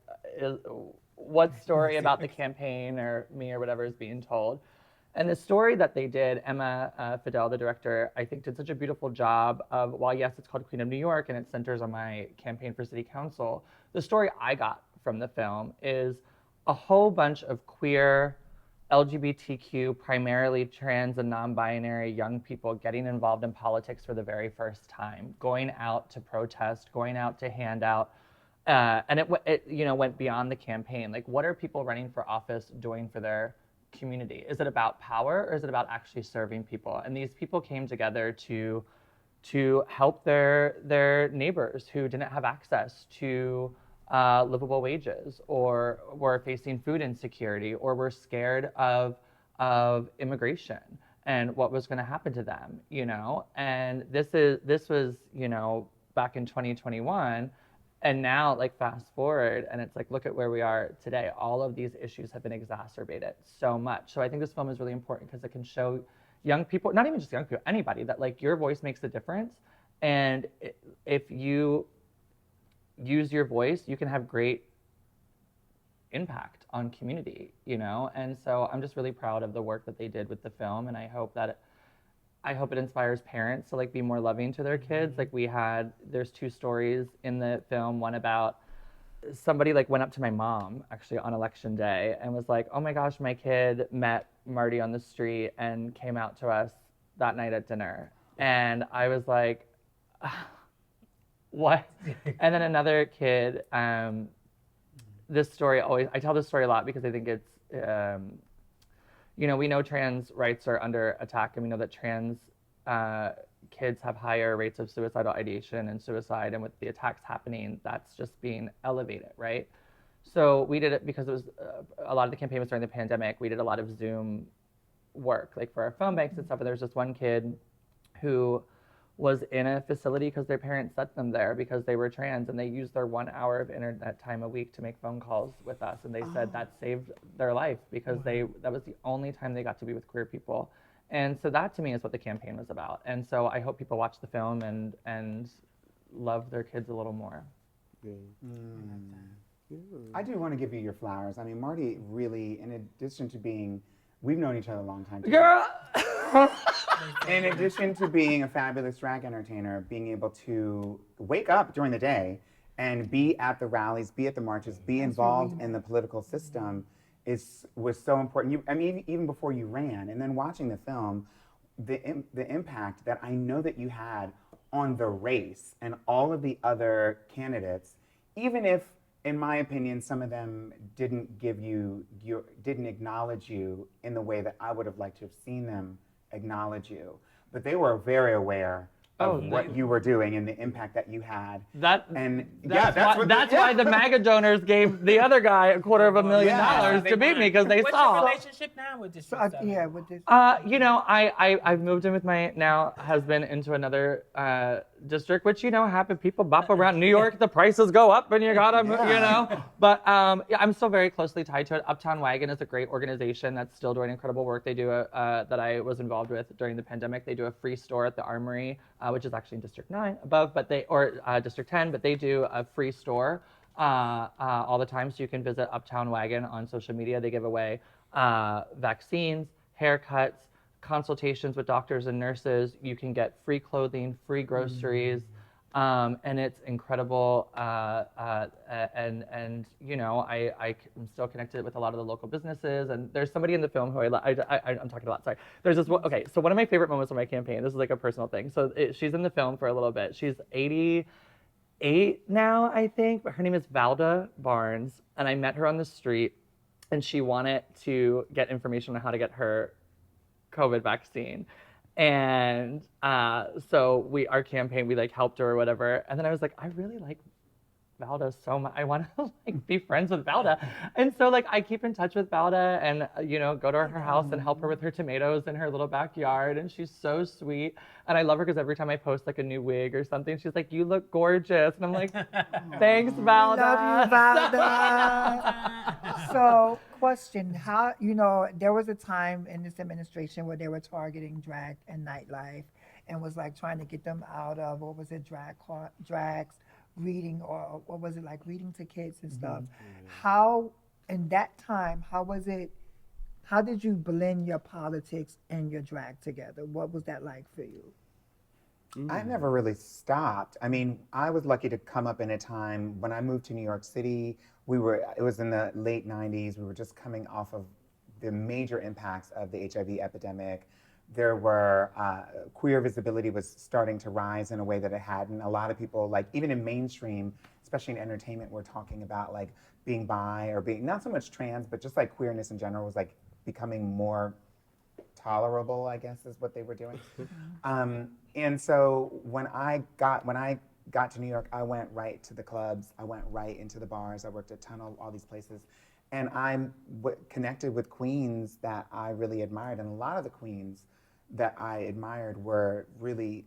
story about the campaign or me or whatever is being told? And the story that they did, Emma Fidel, the director, I think did such a beautiful job of, while yes, it's called Queen of New York and it centers on my campaign for city council, the story I got from the film is a whole bunch of queer, LGBTQ, primarily trans and non-binary young people getting involved in politics for the very first time, going out to protest, going out to hand out, and it went beyond the campaign. Like, what are people running for office doing for their community? Is it about power, or is it about actually serving people? And these people came together to help their neighbors who didn't have access to livable wages, or were facing food insecurity, or were scared of immigration and what was going to happen to them, And this was, back in 2021, and now like fast forward, and it's like, look at where we are today. All of these issues have been exacerbated so much. So I think this film is really important because it can show young people, not even just young people, anybody, that like your voice makes a difference, and if you use your voice, you can have great impact on community, And so I'm just really proud of the work that they did with the film, and I hope it inspires parents to like be more loving to their kids. Like there's 2 stories in the film. One about somebody like went up to my mom actually on election day and was like, oh my gosh, my kid met Marti on the street and came out to us that night at dinner. And I was like, what? And then another kid, this story I tell this story a lot because I think it's, we know trans rights are under attack, and we know that trans kids have higher rates of suicidal ideation and suicide, and with the attacks happening, that's just being elevated, right? So we did it because it was a lot of the campaign was during the pandemic. We did a lot of Zoom work, like for our phone banks and stuff. And there was this one kid who was in a facility because their parents sent them there because they were trans, and they used their 1 hour of internet time a week to make phone calls with us. And they said that saved their life because that was the only time they got to be with queer people. And so that to me is what the campaign was about. And so I hope people watch the film and love their kids a little more. I do want to give you your flowers. I mean, Marti really, in addition to being, we've known each other a long time. Girl! In addition to being a fabulous drag entertainer, being able to wake up during the day and be at the rallies, be at the marches, be involved in the political system was so important. I mean, even before you ran, and then watching the film, the impact that I know that you had on the race and all of the other candidates, even if, in my opinion, some of them didn't acknowledge you in the way that I would have liked to have seen them acknowledge you, but they were very aware of what you were doing and the impact that you had. That's why the MAGA donors gave the other guy $250,000 to beat me, because they saw. What's your relationship now with this? With this. I've moved in with my now husband into another district, which happen. People bop around New York. The prices go up, and you gotta, But I'm still very closely tied to it. Uptown Wagon is a great organization that's still doing incredible work. They do that I was involved with during the pandemic. They do a free store at the Armory, which is actually in District 9 above, or District 10, but they do a free store all the time. So you can visit Uptown Wagon on social media. They give away vaccines, haircuts, consultations with doctors and nurses. You can get free clothing, free groceries, and it's incredible. I'm still connected with a lot of the local businesses. And there's somebody in the film who I'm talking a lot. Sorry. There's this one. Okay, so one of my favorite moments of my campaign. This is like a personal thing. So she's in the film for a little bit. She's 88 now, I think, but her name is Valda Barnes, and I met her on the street, and she wanted to get information on how to get her COVID vaccine. And so our campaign, we helped her or whatever. And then I was like, I really like Valda so much. I want to be friends with Valda. And so I keep in touch with Valda and, go to her house and help her with her tomatoes in her little backyard. And she's so sweet. And I love her because every time I post a new wig or something, she's like, you look gorgeous. And I'm like, thanks, Valda. Love you, Valda. So, question, how, there was a time in this administration where they were targeting drag and nightlife and was trying to get them out of, what was it, drags, reading, or what was it, reading to kids and stuff. How, in that time, how did you blend your politics and your drag together? What was that like for you? I never really stopped. I mean, I was lucky to come up in a time when I moved to New York City. It was in the late 90s. We were just coming off of the major impacts of the HIV epidemic. There were, queer visibility was starting to rise in a way that it hadn't. A lot of people, even in mainstream, especially in entertainment, were talking about being bi or being, not so much trans, but just queerness in general was becoming more tolerable, I guess is what they were doing. And so when I got to New York, I went right to the clubs. I went right into the bars. I worked a ton of all these places. And I'm connected with queens that I really admired. And a lot of the queens that I admired were really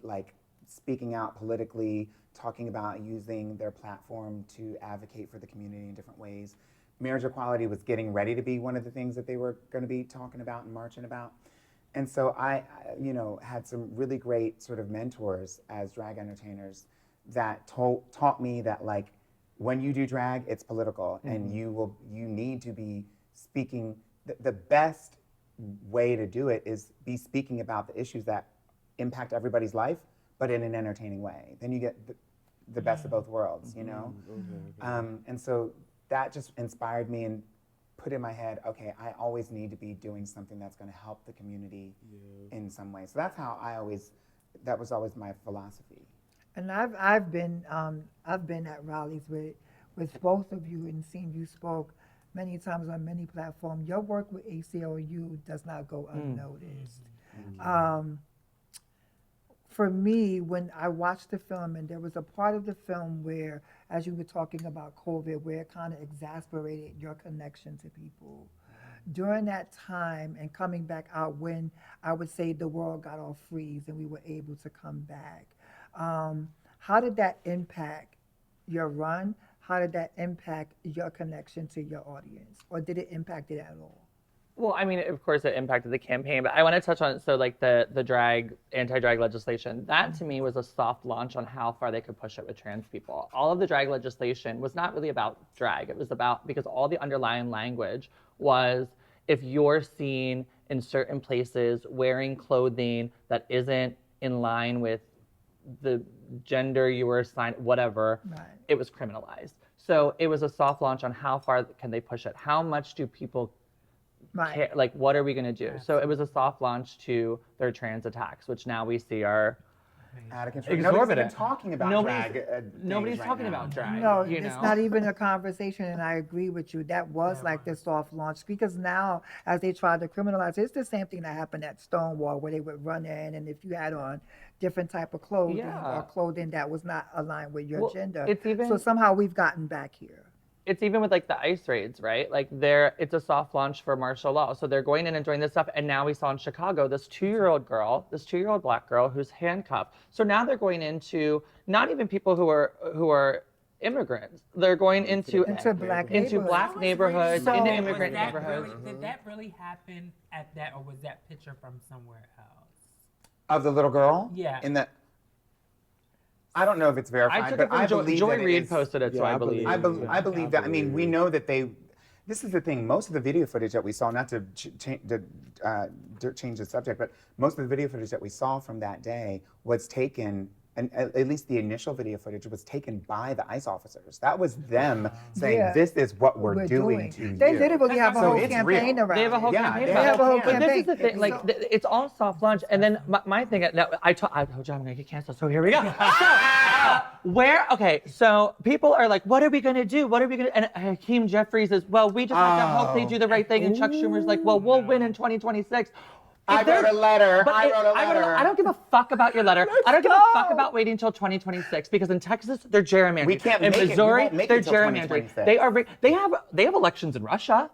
speaking out politically, talking about using their platform to advocate for the community in different ways. Marriage equality was getting ready to be one of the things that they were going to be talking about and marching about. And so I had some really great sort of mentors as drag entertainers that taught me that when you do drag, it's political, and you need to be speaking. The best way to do it is be speaking about the issues that impact everybody's life, but in an entertaining way. Then you get the best of both worlds, And so that just inspired me and put in my head, okay, I always need to be doing something that's going to help the community in some way. So that's how that was always my philosophy. And I've been at rallies with both of you and seen you spoke many times on many platforms. Your work with ACLU does not go unnoticed. For me, when I watched the film, and there was a part of the film where, as you were talking about COVID, where it kind of exasperated your connection to people. During that time and coming back out when I would say the world got off freeze and we were able to come back, how did that impact your run? How did that impact your connection to your audience? Or did it impact it at all? Well, I mean, of course it impacted the campaign, but I want to touch on, so like the anti-drag legislation, that to me was a soft launch on how far they could push it with trans people. All of the drag legislation was not really about drag. It was about, because all the underlying language was, if you're seen in certain places wearing clothing that isn't in line with the gender you were assigned, whatever, it was criminalized. So it was a soft launch on how far can they push it? How much do people care? Like, what are we going to do? So it was a soft launch to their trans attacks, which now we see are out of control. exorbitant. Nobody's even talking about Nobody's right talking now. about drag. No, you it's know? not even a conversation, and I agree with you. That was like the soft launch, because now, as they tried to criminalize, it's the same thing that happened at Stonewall, where they would run in, and if you had on different type of clothing or clothing that was not aligned with your gender, so somehow we've gotten back here. It's even with like the ICE raids, right? Like it's a soft launch for martial law. So they're going in and doing this stuff. And now we saw in Chicago, this 2-year-old black girl who's handcuffed. So now they're going into not even people who are immigrants. They're going into black neighborhoods, So into immigrant was that neighborhoods. did that really happen at that, or was that picture from somewhere else? Of the little girl? Yeah. I don't know if it's verified, but I believe Joy that Reid posted it, so I believe. I believe that. I mean, we know that this is the thing. Most of the video footage that we saw, not to change the subject, but most of the video footage that we saw from that day was taken, and at least the initial video footage was taken by the ICE officers. That was them saying, "This is what we're doing to you." They literally have a whole campaign around it. They have a whole campaign. They have a whole campaign. But this is the thing, like, it's all soft launch. And then my thing, now, I told you I'm going to get canceled, so here we go. So people are like, what are we going to do? What are we going to do? And Hakeem Jeffries is, well, we just have to hope they do the right thing. And Chuck Schumer's like, well, we'll win in 2026. I wrote a letter. I don't give a fuck about your letter. I don't give a fuck about waiting until 2026, because in Texas they're gerrymandering. We can't in make Missouri, it. We won't make they're it till gerrymandering. 2026. They have elections in Russia,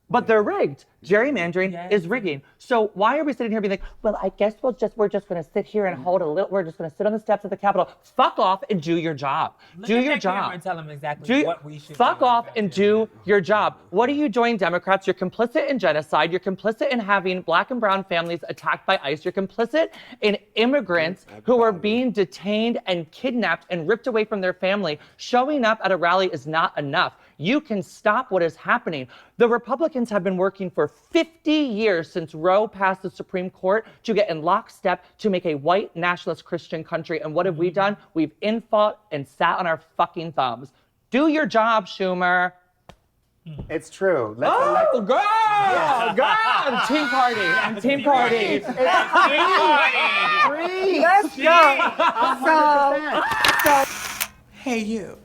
but they're rigged. Gerrymandering is rigging. So why are we sitting here being like, well, I guess we're just going to sit here and we're just going to sit on the steps of the Capitol. Fuck off and do your job. Do your job. And tell them exactly what we should fuck do. off and do your job. What are you doing, Democrats? You're complicit in genocide. You're complicit in having black and brown families attacked by ICE. You're complicit in immigrants who are being detained and kidnapped and ripped away from their family. Showing up at a rally is not enough. You can stop what is happening. The Republicans have been working for 50 years since Roe passed the Supreme Court to get in lockstep to make a white nationalist Christian country. And what have we done? We've infought and sat on our fucking thumbs. Do your job, Schumer. It's true. Girl! I'm Team Party. I'm Team Party. Let's go. Hey, you.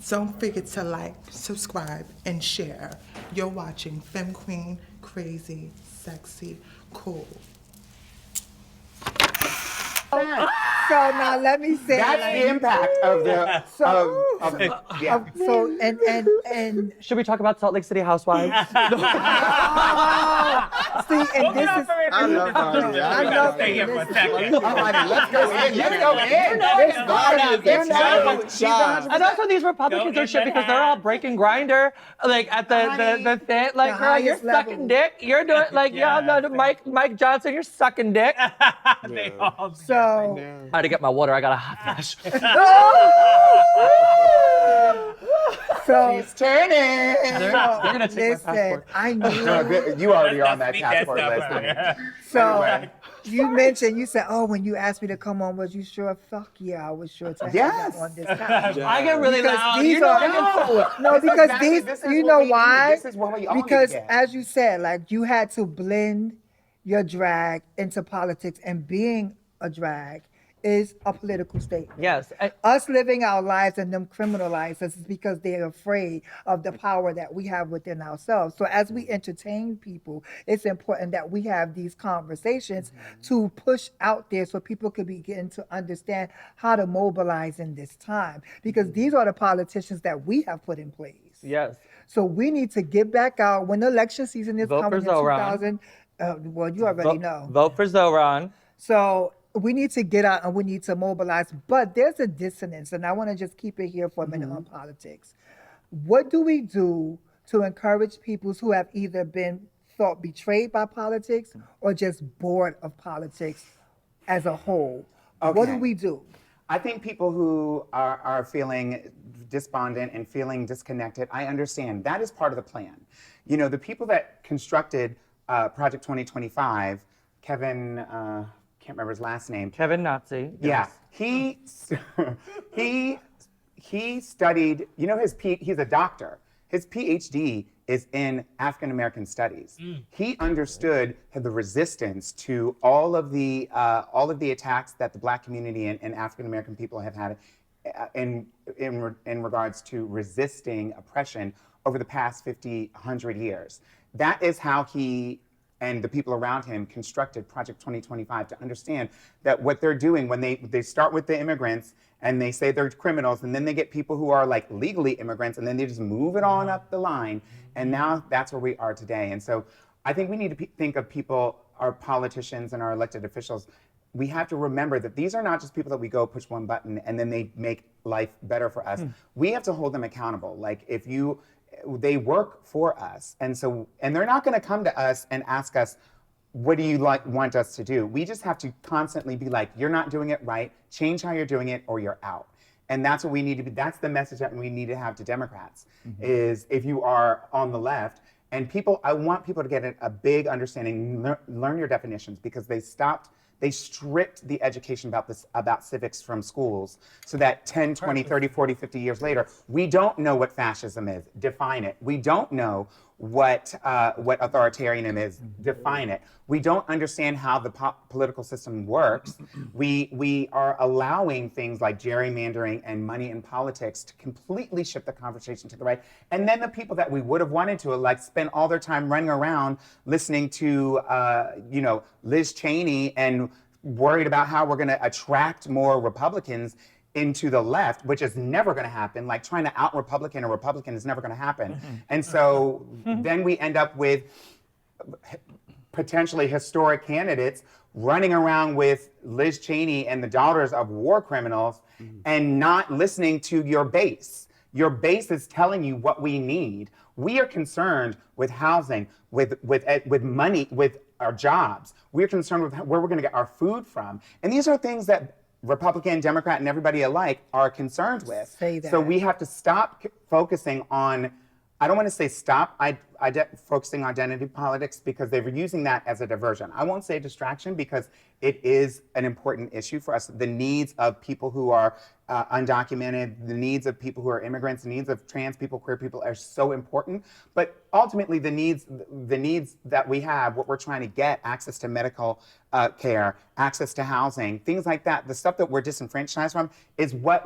Don't forget to like, subscribe, and share. You're watching Femme Queen, Crazy, Sexy, Cool. So now let me say, that's the impact of the. And should we talk about Salt Lake City Housewives? see, and this is. I love Marti. I love Stay here for a second. Let's go in. And also these Republicans are shit because they're all breaking grinder, like at the thing. Like, girl, you're sucking dick. You're doing like y'all know Mike Johnson. You're sucking dick. They all do. So. I had to get my water. I got a hot flash. So She's turning. They're gonna take my listen, passport. I No, knew. you already on that Let's speak that passport stuff list. up. So Anyway. you said, oh, when you asked me to come on, was you sure? Fuck yeah, I was sure to have Yes. that on this time. I get really Because loud. these You know are- I get so No, This is because exactly- these, this is you what know we need. why? This is what we all need to Because get. as you said, like you had to blend your drag into politics, and being a drag is a political statement. Yes. Us living our lives and them criminalize us is because they're afraid of the power that we have within ourselves. So as we entertain people, it's important that we have these conversations to push out there so people can begin to understand how to mobilize in this time. Because these are the politicians that we have put in place. Yes. So we need to get back out when the election season is Vote coming for in Zoran. 2000. Well, you already know. Vote for Zoran. So we need to get out and we need to mobilize. But there's a dissonance, and I want to just keep it here for a minute on politics. What do we do to encourage people who have either been thought betrayed by politics or just bored of politics as a whole? What do Okay. we do? I think people who are feeling despondent and feeling disconnected, I understand. That is part of the plan. You know, the people that constructed Project 2025, Kevin, can't remember his last name. Kevin Nazi. Yeah, he studied. You know, he's a doctor. His PhD is in African American studies. He understood the resistance to all of the attacks that the Black community and African American people have had in regards to resisting oppression over the past 50, 100 years. That is how he and the people around him constructed Project 2025 to understand that what they're doing when they start with the immigrants and they say they're criminals, and then they get people who are like legally immigrants, and then they just move it on up the line, and now that's where we are today. And so I think we need to think of people, our politicians and our elected officials. We have to remember that these are not just people that we go push one button and then they make life better for us. We have to hold them accountable. Like they work for us, and they're not going to come to us and ask us, what do you want us to do? We just have to constantly be like, you're not doing it right, change how you're doing it, or you're out. And that's what we need to be. That's the message that we need to have to Democrats, is if you are on the left, and I want people to get a big understanding, learn your definitions, because they stripped the education about civics from schools, so that 10, 20, 30, 40, 50 years later, we don't know what fascism is. Define it. We don't know what authoritarianism is. Define it. We don't understand how the political system works. We are allowing things like gerrymandering and money in politics to completely shift the conversation to the right. And then the people that we would have wanted to spend all their time running around listening to Liz Cheney and worried about how we're going to attract more Republicans into the left, which is never going to happen. Like trying to out-Republican a Republican is never going to happen. And so then we end up with potentially historic candidates running around with Liz Cheney and the daughters of war criminals and not listening to your base. Your base is telling you what we need. We are concerned with housing, with money, with our jobs. We're concerned with where we're going to get our food from. And these are things that Republican, Democrat, and everybody alike are concerned with. Say that. So we have to stop focusing on, I don't want to say stop focusing on identity politics, because they were using that as a diversion. I won't say distraction, because it is an important issue for us. The needs of people who are undocumented, the needs of people who are immigrants, the needs of trans people, queer people are so important. But ultimately, the needs that we have, what we're trying to get, access to medical care, access to housing, things like that, the stuff that we're disenfranchised from is what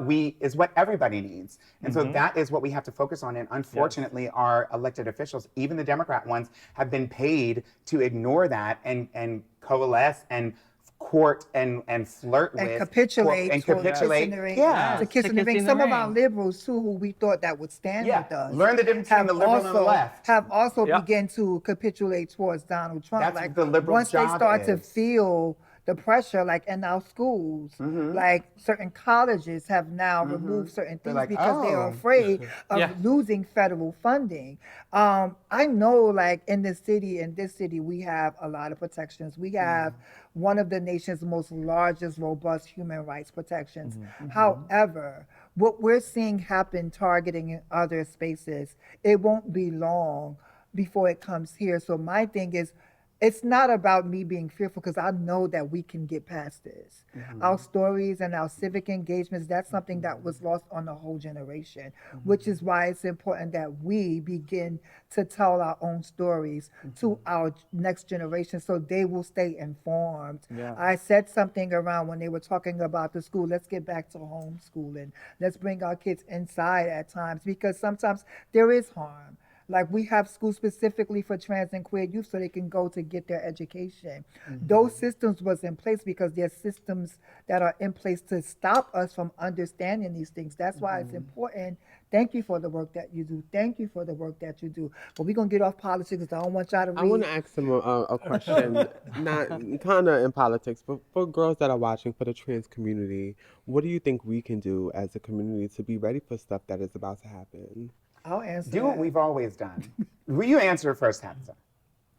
everybody needs. And so that is what we have to focus on. And unfortunately, our elected officials, even the Democrat ones, have been paid to ignore that and coalesce and court and flirt with And capitulate. and to capitulate. kiss in the ring. Yeah. To kiss in the ring. Some of our liberals, too, who we thought that would stand Yeah. with us. Learn the difference between the liberal and the left. Have also Yeah. begun to capitulate towards Donald Trump. That's what the liberal once job they start to is. feel the pressure, like in our schools, like certain colleges have now removed certain things like, because they are "Oh." afraid of Yeah. losing federal funding. I know, like in this city, we have a lot of protections. We have one of the nation's most largest, robust human rights protections. However, what we're seeing happen targeting in other spaces, it won't be long before it comes here. So my thing is, it's not about me being fearful because I know that we can get past this. Our stories and our civic engagements, that's something that was lost on a whole generation, which is why it's important that we begin to tell our own stories to our next generation so they will stay informed. I said something around when they were talking about the school, let's get back to homeschooling. Let's bring our kids inside at times because sometimes there is harm. Like we have schools specifically for trans and queer youth so they can go to get their education. Those systems was in place because there's systems that are in place to stop us from understanding these things. That's why it's important. Thank you for the work that you do. Thank you for the work that you do. But we're going to get off politics because I don't want y'all to read. I want to ask them a question, not kind of in politics, but for girls that are watching, for the trans community, what do you think we can do as a community to be ready for stuff that is about to happen? I'll answer Do that. what we've always done. Will you answer first, Tabytha?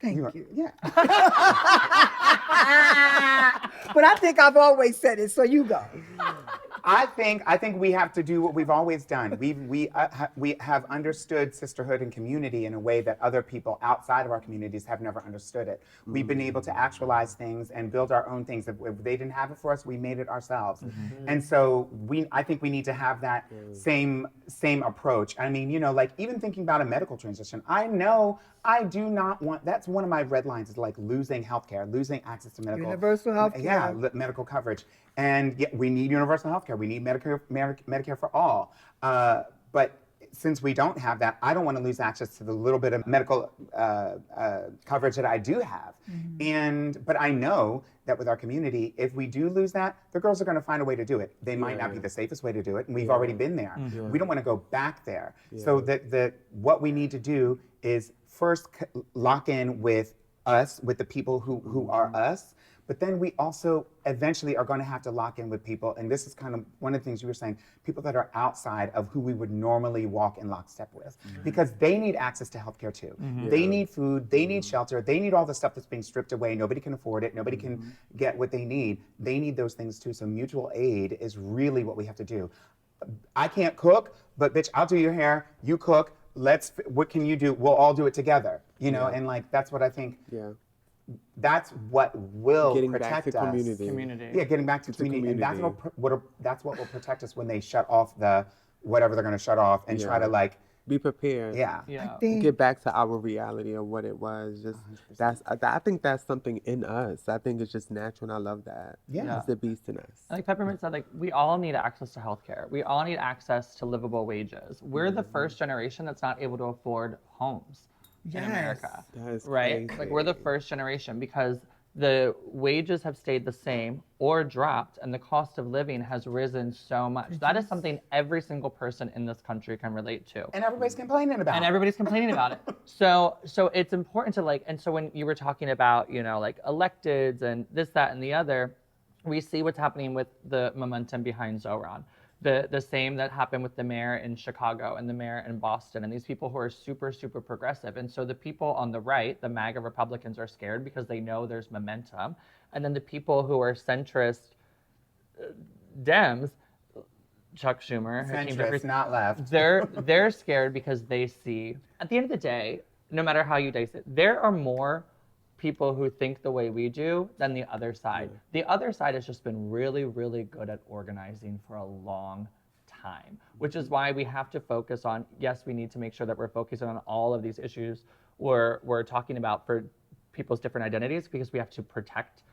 Thank you. Yeah. But I think I've always said it, so you go. I think we have to do what we've always done. We have understood sisterhood and community in a way that other people outside of our communities have never understood it. We've been able to actualize things and build our own things. If they didn't have it for us, we made it ourselves. And so I think we need to have that same approach. I mean, you know, like even thinking about a medical transition, I know I do not want, that's one of my red lines, is like losing healthcare, losing access to medical. Universal healthcare. Yeah, medical coverage. And yeah, we need universal healthcare. We need Medicare for all. But since we don't have that, I don't want to lose access to the little bit of medical coverage that I do have. But I know that with our community, if we do lose that, the girls are going to find a way to do it. They might not be the safest way to do it, and we've already been there. We don't want to go back there. So what we need to do is first lock in with us, with the people who are us. But then we also eventually are going to have to lock in with people, and this is kind of one of the things you were saying, people that are outside of who we would normally walk in lockstep with, because they need access to healthcare too. They need food, they need shelter, they need all the stuff that's being stripped away. Nobody can afford it, nobody can get what they need. They need those things too, so mutual aid is really what we have to do. I can't cook, but bitch, I'll do your hair, you cook, what can you do? We'll all do it together, you know, and like, that's what I think. That's what will protect us. Community. Yeah, getting back to community. And that's what will protect us when they shut off whatever they're going to shut off and try to like be prepared. Yeah. Get back to our reality of what it was. Just I think that's something in us. I think it's just natural, and I love that. Yeah. It's the beast in us. Like Peppermint said, like we all need access to healthcare. We all need access to livable wages. We're the first generation that's not able to afford homes in America. That is right? crazy. Like we're the first generation because the wages have stayed the same or dropped and the cost of living has risen so much. That is something every single person in this country can relate to. And everybody's complaining about it. And everybody's complaining about it. So it's important to like, and so when you were talking about, you know, like electeds and this, that, and the other, we see what's happening with the momentum behind Zoran. The same that happened with the mayor in Chicago and the mayor in Boston, and these people who are super, super progressive. And so the people on the right, the MAGA Republicans, are scared because they know there's momentum. And then the people who are centrist Dems, Chuck Schumer, centrist, not left. they're scared because they see, at the end of the day, no matter how you dice it, there are more people who think the way we do than the other side. The other side has just been really, really good at organizing for a long time, which is why we have to focus on, yes, we need to make sure that we're focusing on all of these issues we're talking about for people's different identities, because we have to protect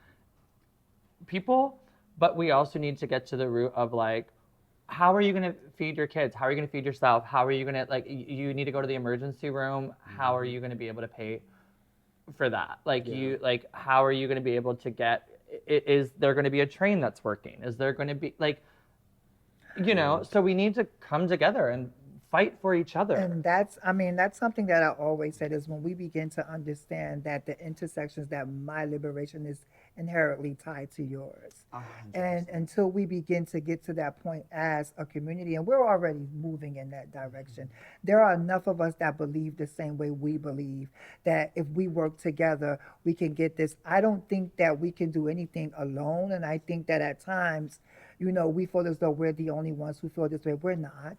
people, but we also need to get to the root of like, how are you going to feed your kids? How are you going to feed yourself? How are you going to, like, you need to go to the emergency room. How are you going to be able to pay for that? Like how are you going to be able to get, is there going to be a train that's working? Is there going to be like, you know, so we need to come together and fight for each other. And that's something that I always said, is when we begin to understand that the intersections, that my liberation inherently tied to yours. 100%. And until we begin to get to that point as a community, and we're already moving in that direction, there are enough of us that believe the same way we believe, that if we work together, we can get this. I don't think that we can do anything alone, and I think that at times, you know, we feel as though we're the only ones who feel this way. We're not.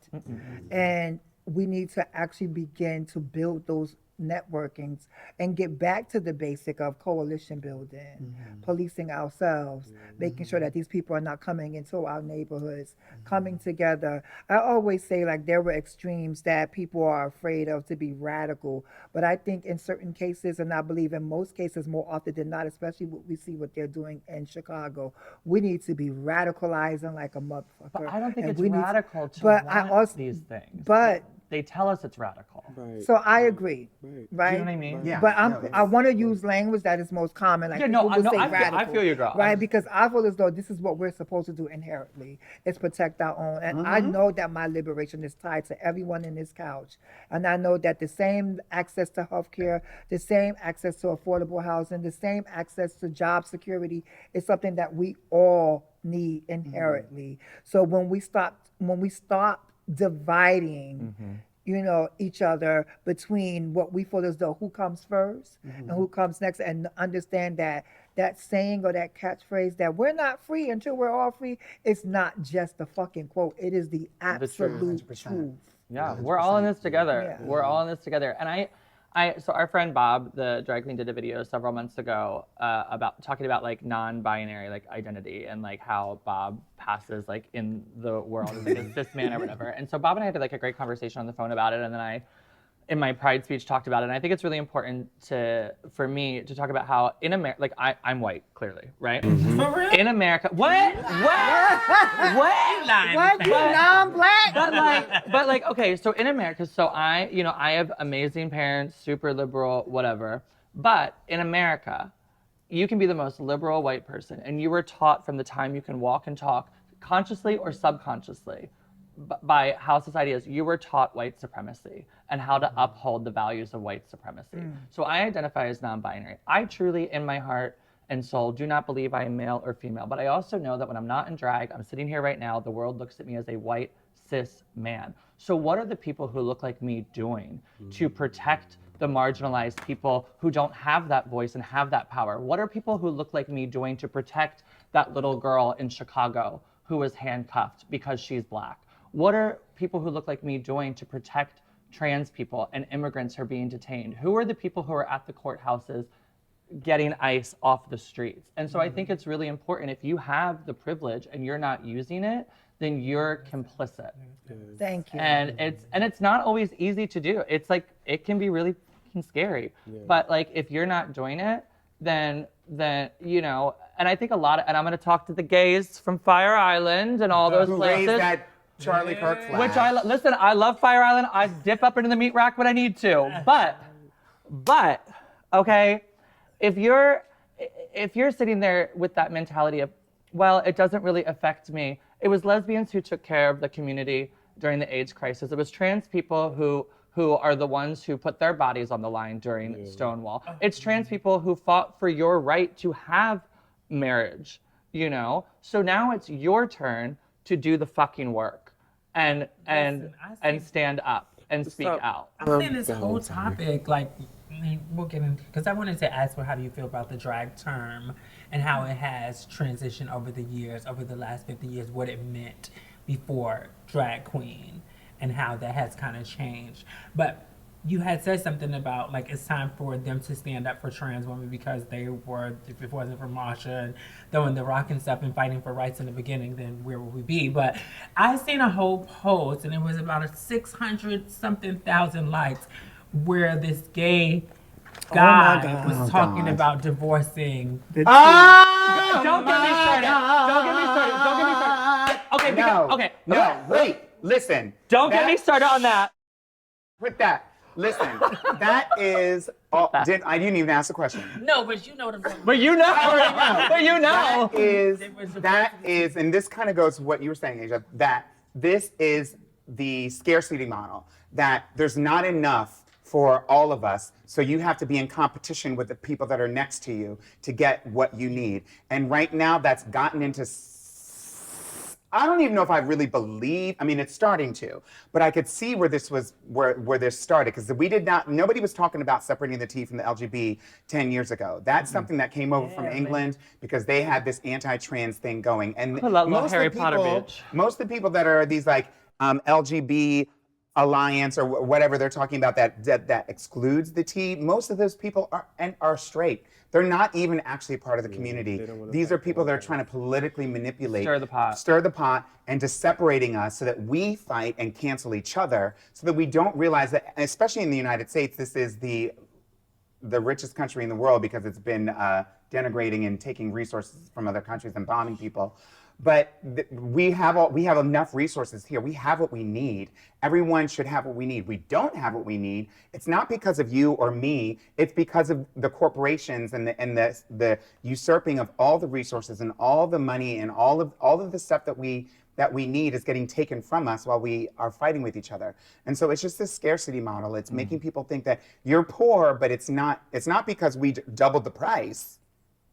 And we need to actually begin to build those networkings and get back to the basic of coalition building, policing ourselves, making sure that these people are not coming into our neighborhoods, coming together. I always say, like, there were extremes that people are afraid of to be radical, but I think in certain cases, and I believe in most cases more often than not, especially what we see what they're doing in Chicago, we need to be radicalizing like a motherfucker. But I don't think and it's we need radical to but want I also, these things. but they tell us it's radical. Right. so I agree, Right. right? You know what I mean? Yeah. But no, I want to use language that is most common. Like Yeah, no, people will say I radical, feel you, girl. right? Because I feel as though this is what we're supposed to do inherently, is protect our own. And I know that my liberation is tied to everyone in this couch. And I know that the same access to healthcare, the same access to affordable housing, the same access to job security is something that we all need inherently. So when we stop dividing, you know, each other between what we feel as though who comes first and who comes next, and understand that that saying or that catchphrase that we're not free until we're all free, it's not just a fucking quote. It is the absolute 100%. truth. Yeah, we're all in this together. Yeah. We're all in this together. And so our friend Bob, the drag queen, did a video several months ago about talking about like non-binary like identity and like how Bob passes like in the world as like a cis man or whatever. And so Bob and I had like a great conversation on the phone about it. And then I, in my Pride speech, talked about it. And I think it's really important for me to talk about how in America, like I'm white, clearly, right? For real? In America, what? What? You non-black? But like, okay, so in America, so I have amazing parents, super liberal, whatever. But in America, you can be the most liberal white person, and you were taught from the time you can walk and talk, consciously or subconsciously, by how society is, you were taught white supremacy and how to uphold the values of white supremacy. So I identify as non-binary. I truly, in my heart and soul, do not believe I am male or female, but I also know that when I'm not in drag, I'm sitting here right now, the world looks at me as a white, cis man. So what are the people who look like me doing to protect the marginalized people who don't have that voice and have that power? What are people who look like me doing to protect that little girl in Chicago who was handcuffed because she's black? What are people who look like me doing to protect trans people and immigrants who are being detained? Who are the people who are at the courthouses getting ICE off the streets? And so I think it's really important, if you have the privilege and you're not using it, then you're complicit. Thank you. And it's not always easy to do. It's like, it can be really fucking scary. But like, if you're not doing it, then you know, and I think and I'm gonna talk to the gays from Fire Island and all those Who places. raised that Charlie Kirk flag. Which listen, I love Fire Island. I dip up into the meat rack when I need to. But okay, if you're sitting there with that mentality of, well, it doesn't really affect me. It was lesbians who took care of the community during the AIDS crisis. It was trans people who are the ones who put their bodies on the line during Stonewall. It's trans people who fought for your right to have marriage, you know? So now it's your turn to do the fucking work and stand up and speak out. I think this whole topic, like, we'll get into, because I wanted to ask how do you feel about the drag term and how it has transitioned over the years, over the last 50 years, what it meant before drag queen and how that has kind of changed. But you had said something about, like, it's time for them to stand up for trans women because they were, if it wasn't for Marsha and throwing the rock and stuff and fighting for rights in the beginning, then where would we be? But I seen a whole post, and it was about a 600-something thousand likes, where this gay guy was talking about divorcing. Don't get me started. Okay, Wait, listen. Don't get me started on that. Put that. Listen, that is. I didn't even ask the question. No, but you know what I'm saying. But you know. That is, and this kind of goes to what you were saying, Asia, that this is the scarcity model, that there's not enough for all of us. So you have to be in competition with the people that are next to you to get what you need. And right now that's gotten into, I don't even know if I really believe, I mean, it's starting to, but I could see where this was, where this started, because nobody was talking about separating the T from the LGB 10 years ago. That's something that came over from England because they had this anti-trans thing going. And love Harry Potter, bitch. most of the people that are these like LGB alliance or whatever they're talking about that excludes the T, most of those people are straight. They're not even actually part of the community. These are people that are trying to politically manipulate, stir the pot, and just separating us so that we fight and cancel each other, so that we don't realize that, especially in the United States, this is the richest country in the world because it's been denigrating and taking resources from other countries and bombing people. But we have enough resources here. We have what we need. Everyone should have what we need. We don't have what we need. It's not because of you or me. It's because of the corporations and the usurping of all the resources and all the money and all of the stuff that we need is getting taken from us while we are fighting with each other. And so it's just this scarcity model. It's making people think that you're poor, but it's not because we doubled the price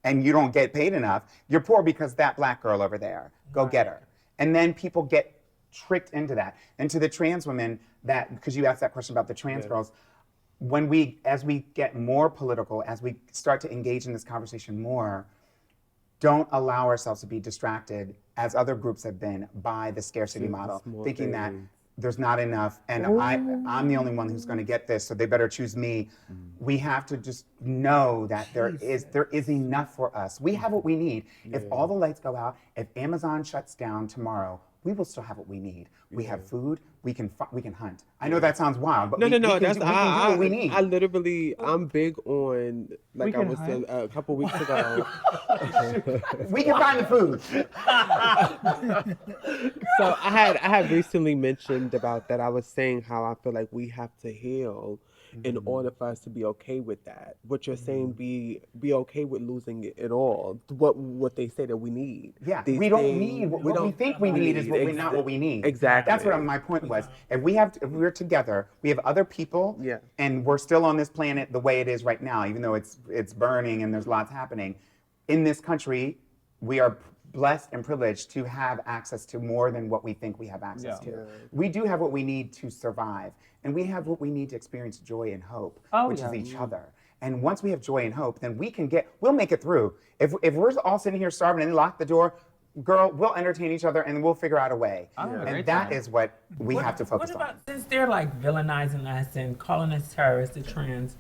and you don't get paid enough. You're poor because that black girl over there, go get her. And then people get tricked into that. And to the trans women, because you asked that question about the trans girls, as we get more political, as we start to engage in this conversation more, don't allow ourselves to be distracted, as other groups have been, by the scarcity model, thinking that there's not enough, and I'm the only one who's going to get this, so they better choose me. We have to just know that there is enough for us. We have what we need. If all the lights go out, if Amazon shuts down tomorrow, we will still have what we need. We have food. We can hunt. I know that sounds wild, but we can do what we need. I'm big on, like I was saying a couple weeks ago. We can find the food. So I had recently mentioned about that. I was saying how I feel like we have to heal in order for us to be okay with that. What you're saying, be okay with losing it all. What they say that we need. Yeah, we don't need what we think we need is not what we need. Exactly. That's what my point was. If we're together, we have other people, and we're still on this planet the way it is right now, even though it's burning and there's lots happening. In this country, we are blessed and privileged to have access to more than what we think we have access to. We do have what we need to survive, and we have what we need to experience joy and hope, which is each other. And once we have joy and hope, then we'll make it through. If we're all sitting here starving and they lock the door, girl, we'll entertain each other and we'll figure out a way. And that is what we have to focus on. Since they're like villainizing us and calling us terrorists, the trans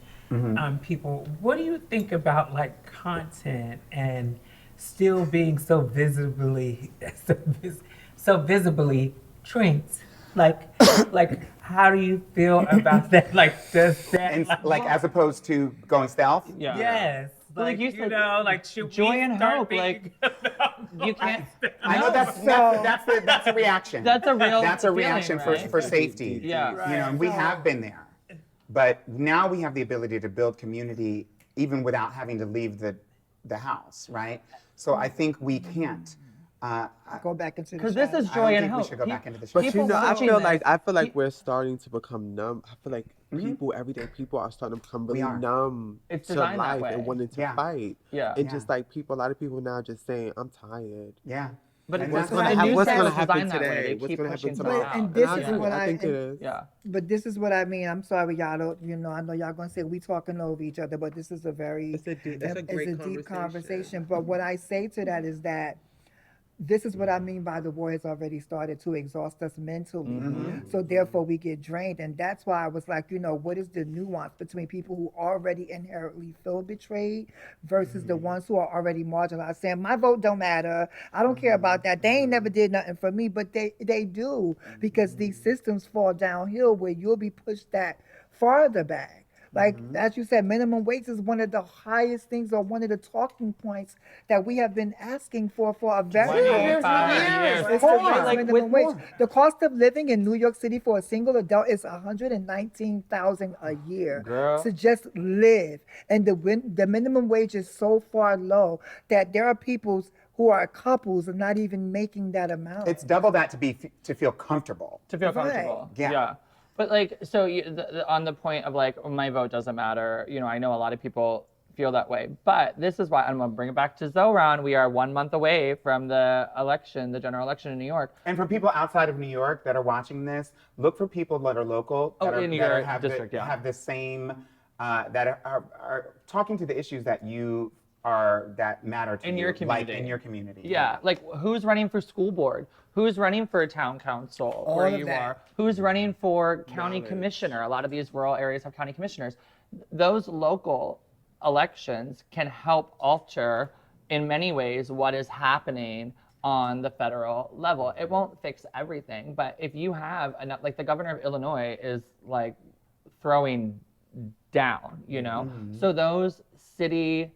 people, what do you think about like content and still being so visibly trans? Like how do you feel about that? Like does that and like as opposed to going stealth? Yeah. Yes. Like you said, like should joy we and start hope. being, You can't. I know that's a reaction. That's a real. That's a reaction feeling, right? for safety. Yeah. You know, and we have been there, but now we have the ability to build community even without having to leave the house, right? So I think we can't. Go back into the Because this is joy and hope. We should go back into the But show. you know, I feel like we're starting to become numb. I feel like everyday people are starting to become really numb It's to designed that life way. and wanting to fight. Yeah. And just like a lot of people now just saying, I'm tired. Yeah. But And what's that's going what to happen happen today? today? What's Keep gonna happen pushing tomorrow? stuff out. And this is I what I think it is. Yeah. But this is what I mean. I'm sorry, y'all don't. I know y'all gonna say we talking over each other, but this is a very It's a deep conversation. But what I say to that is that this is what I mean by the war has already started to exhaust us mentally. So therefore we get drained. And that's why I was like, what is the nuance between people who already inherently feel betrayed versus the ones who are already marginalized, saying my vote don't matter. I don't care about that. They ain't never did nothing for me, but they do, because these systems fall downhill where you'll be pushed that farther back. Like, as you said, minimum wage is one of the highest things, or one of the talking points that we have been asking for a very long time. It's to raise minimum wage. The cost of living in New York City for a single adult is $119,000 a year to just live. And the minimum wage is so far low that there are people who are couples and not even making that amount. It's double that to feel comfortable. To feel comfortable. Yeah. But like, so on the point of like, my vote doesn't matter, you know, I know a lot of people feel that way, but this is why I'm gonna bring it back to Zoran. We are 1 month away from the election, the general election in New York. And for people outside of New York that are watching this, look for people that are local, that in your have district, have the same, that are talking to the issues that that matter to In you, your community. like in your community. Yeah, like who's running for school board? Who's running for town council where of you that. are? Who's running for county commissioner? A lot of these rural areas have county commissioners. Those local elections can help alter in many ways what is happening on the federal level. It won't fix everything, but if you have enough, like the governor of Illinois is like throwing down, you know? So those city,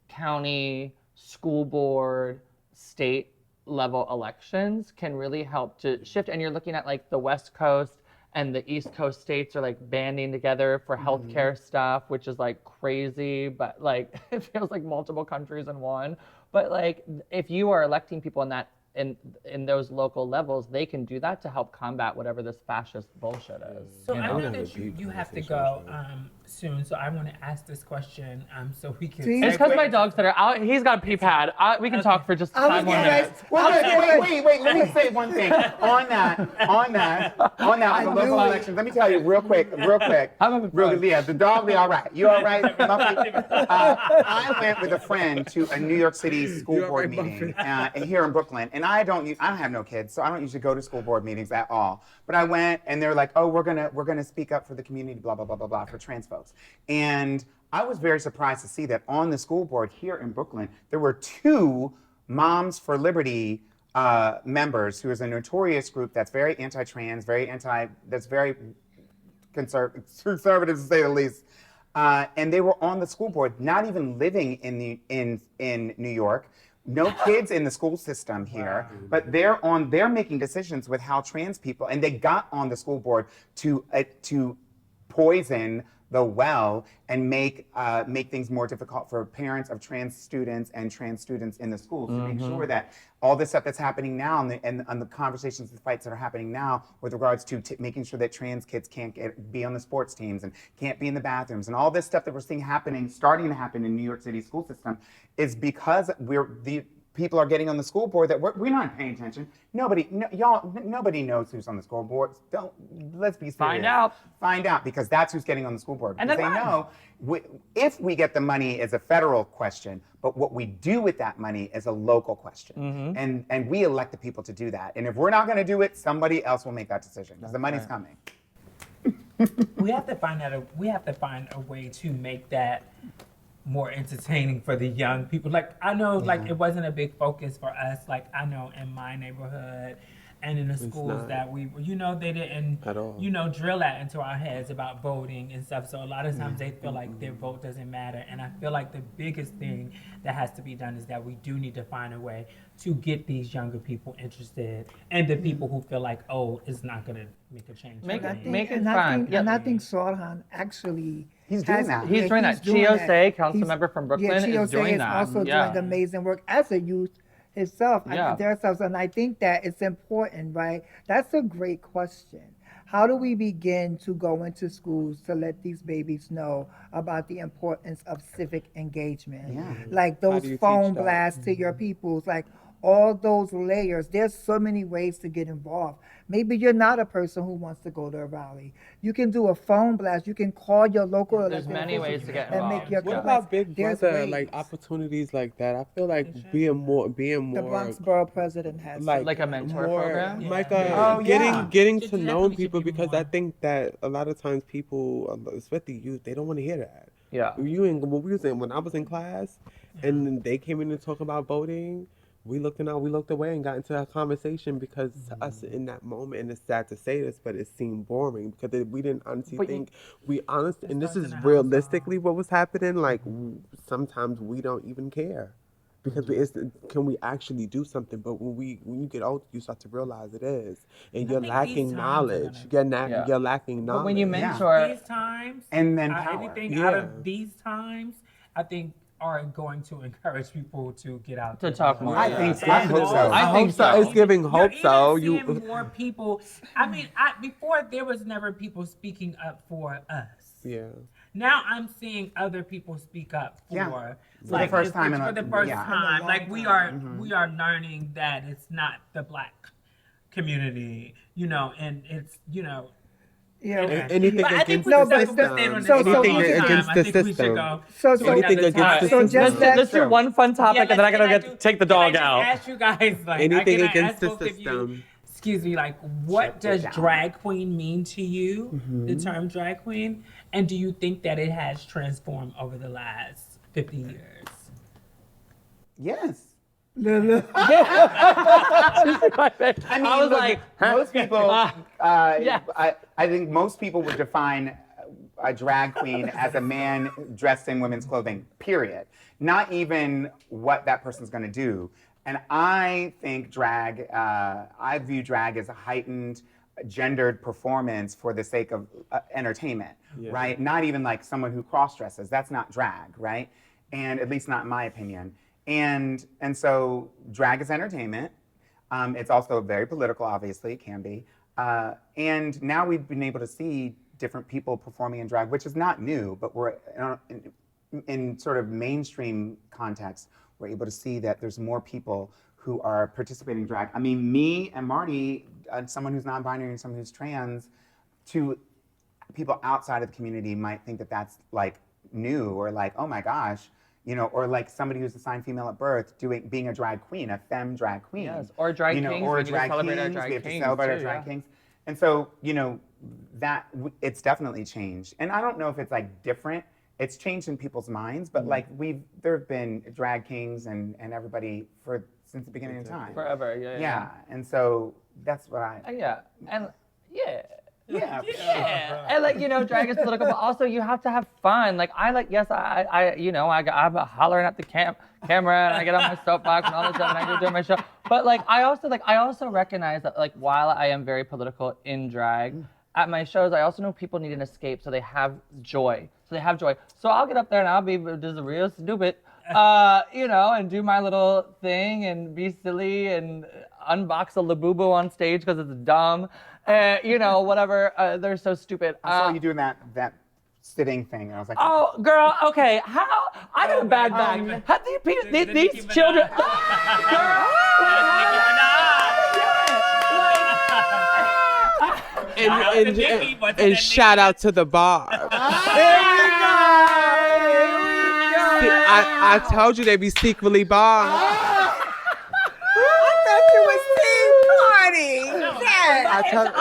county, school board, state level elections can really help to shift. And you're looking at like the West Coast and the East Coast states are like banding together for healthcare stuff, which is like crazy, but like it feels like multiple countries in one. But like if you are electing people in that in those local levels, they can do that to help combat whatever this fascist bullshit is. So you I know? know that you have to go soon, so I want to ask this question so we can. See? It's because my dogs that are out. He's got a pee pad. We can talk for just 5 more minutes. Wait, let me say one thing. On that, on the local elections, let me tell you real quick. Yeah, the dog be all right. You all right, Muffy? I went with a friend to a New York City school board meeting here in Brooklyn, and I don't have no kids, so I don't usually go to school board meetings at all. But I went, and they're like, "Oh, we're gonna speak up for the community, blah blah blah blah blah, for trans folks." And I was very surprised to see that on the school board here in Brooklyn, there were 2 Moms for Liberty members, who is a notorious group that's very anti-trans, that's very conservative to say the least. And they were on the school board, not even living in New York. No kids in the school system here, but they're making decisions with how trans people, and they got on the school board to poison the well and make things more difficult for parents of trans students and trans students in the schools, to make sure that all this stuff that's happening now and the conversations and fights that are happening now with regards to making sure that trans kids can't be on the sports teams and can't be in the bathrooms and all this stuff that we're seeing starting to happen in New York City school system is because people are getting on the school board that we're not paying attention. Nobody knows who's on the school board. Let's be serious. Find out, because that's who's getting on the school board. Because they know if we get the money is a federal question, but what we do with that money is a local question. And we elect the people to do that. And if we're not going to do it, somebody else will make that decision, because the money's coming. We have to find a way to make that more entertaining for the young people. Like I know, like it wasn't a big focus for us. Like I know in my neighborhood and in the schools that we, they didn't, drill that into our heads about voting and stuff. So a lot of times they feel like their vote doesn't matter. And I feel like the biggest thing that has to be done is that we do need to find a way to get these younger people interested, and the people who feel like, oh, it's not gonna make a change. Make it and fun. And I think Sarhan actually He's doing that. He's doing that. Chiose, council member from Brooklyn, is doing that. Also doing amazing work as a youth himself. And I think that it's important, right? That's a great question. How do we begin to go into schools to let these babies know about the importance of civic engagement? Yeah. Like those phone blasts to your peoples, like all those layers. There's so many ways to get involved. Maybe you're not a person who wants to go to a rally. You can do a phone blast. You can call your local There's many ways to get and involved. make your What comments. about Big There's Brother, ways. like opportunities like that? I feel like being more The Bronx Borough president has Like a mentor program? Like Yeah. getting Just to have know to people, teach because people I think that a lot of times people, especially youth, they don't want to hear that. Yeah. When I was in class, and then they came in to talk about voting, we looked away and got into a conversation, because to us in that moment, and it's sad to say this, but it seemed boring, because we didn't honestly think, and this is realistically what was happening, like sometimes we don't even care. Because can we actually do something? But when you get older, you start to realize it is, and you're lacking knowledge. You're lacking knowledge. But when you mentor, These times, And then anything Yeah. out of these times, I think are going to encourage people to get out To there. talk more. I think so. I hope so. I think so. It's giving hope. So You're even seeing more people. I mean, before there was never people speaking up for us. Yeah. Now I'm seeing other people speak up for the first time for the first time. Like we are learning that it's not the Black community, and it's Anything but I think against we the should system. stay on this Anything for a long against time. the I think we should system. go So Anything another against the time. system. Let's do one fun topic, and then I gotta take the dog can I out. just ask you guys, like, Anything can I against ask the both of you, system. excuse me, like, what does drag queen mean to you, the term drag queen? And do you think that it has transformed over the last 50 years? Yes. I I mean, was look, like, most people. yeah. I think most people would define a drag queen as a man dressed in women's clothing. Period. Not even what that person's going to do. And I think drag. I view drag as a heightened, gendered performance for the sake of entertainment, right? Not even like someone who cross dresses. That's not drag, right? And at least not in my opinion. And so drag is entertainment. It's also very political, obviously, it can be. And now we've been able to see different people performing in drag, which is not new, but we're in sort of mainstream context, we're able to see that there's more people who are participating in drag. I mean, me and Marti, someone who's non-binary and someone who's trans, to people outside of the community might think that that's like new or like, oh my gosh, or like somebody who's assigned female at birth being a drag queen, a femme drag queen. Yes, or drag kings. Or We need to drag celebrate our kings. drag We have to kings, celebrate our too, drag yeah. kings. And so, that it's definitely changed. And I don't know if it's like different. It's changed in people's minds, but like there have been drag kings and everybody since the beginning of time. Forever, Yeah. And so that's what I. Yeah, and yeah. Yeah. And like drag is political, but also you have to have fun. Like I'm hollering at the camera and I get on my soapbox and all this stuff and I go do my show. But like I also recognize that like while I am very political in drag, at my shows I also know people need an escape, so they have joy. So I'll get up there and I'll be just real stupid, and do my little thing and be silly and unbox a Labubu on stage because it's dumb. Whatever. They're so stupid. I saw you doing that sitting thing, and I was like, oh, girl, okay. How? I got a bag. Have these children? And shout out to the bar. I told you they be secretly bars.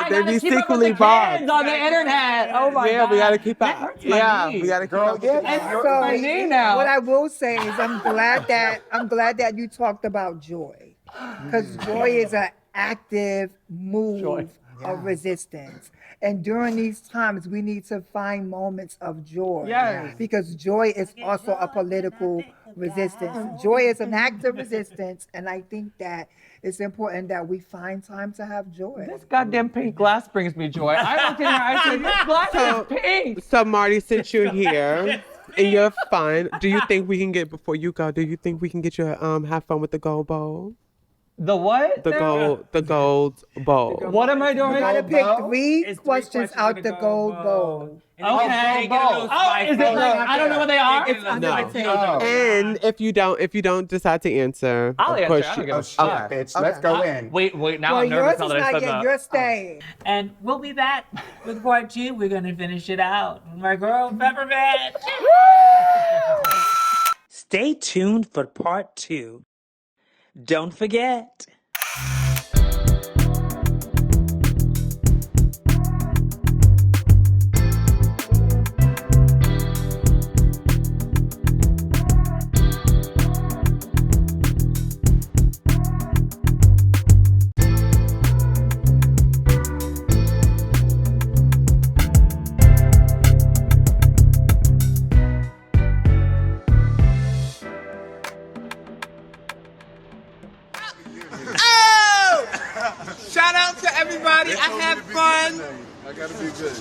They be secretly bars on the internet. Oh my God. Yeah, we gotta keep up. Yeah, we gotta keep up. So what I will say is I'm glad that you talked about joy, because joy is an active move of resistance. And during these times, we need to find moments of joy. Yes. Because joy is also a political resistance. Joy is an act of resistance, and I think that it's important that we find time to have joy. This goddamn pink glass brings me joy. I looked in her eyes and this glass is pink. So Marti, since you're here and you're fun, do you think we can get you to have fun with the gold bowl? The what? The gold bowl. What am I doing? You gotta pick three questions out the gold bowl. Okay. Is it? I don't know what they are. It's under the table. And if you don't decide to answer, I'll of answer. course I don't you. give a shit. Bitch, let's go in. Wait. Now Well, I'm nervous yours now is that I not said yet. that. You're staying. And we'll be back with part 2. We're going to finish it out. My girl, Peppermint. Stay tuned for part 2. Don't forget. Shout out to everybody. I had fun. I gotta be good.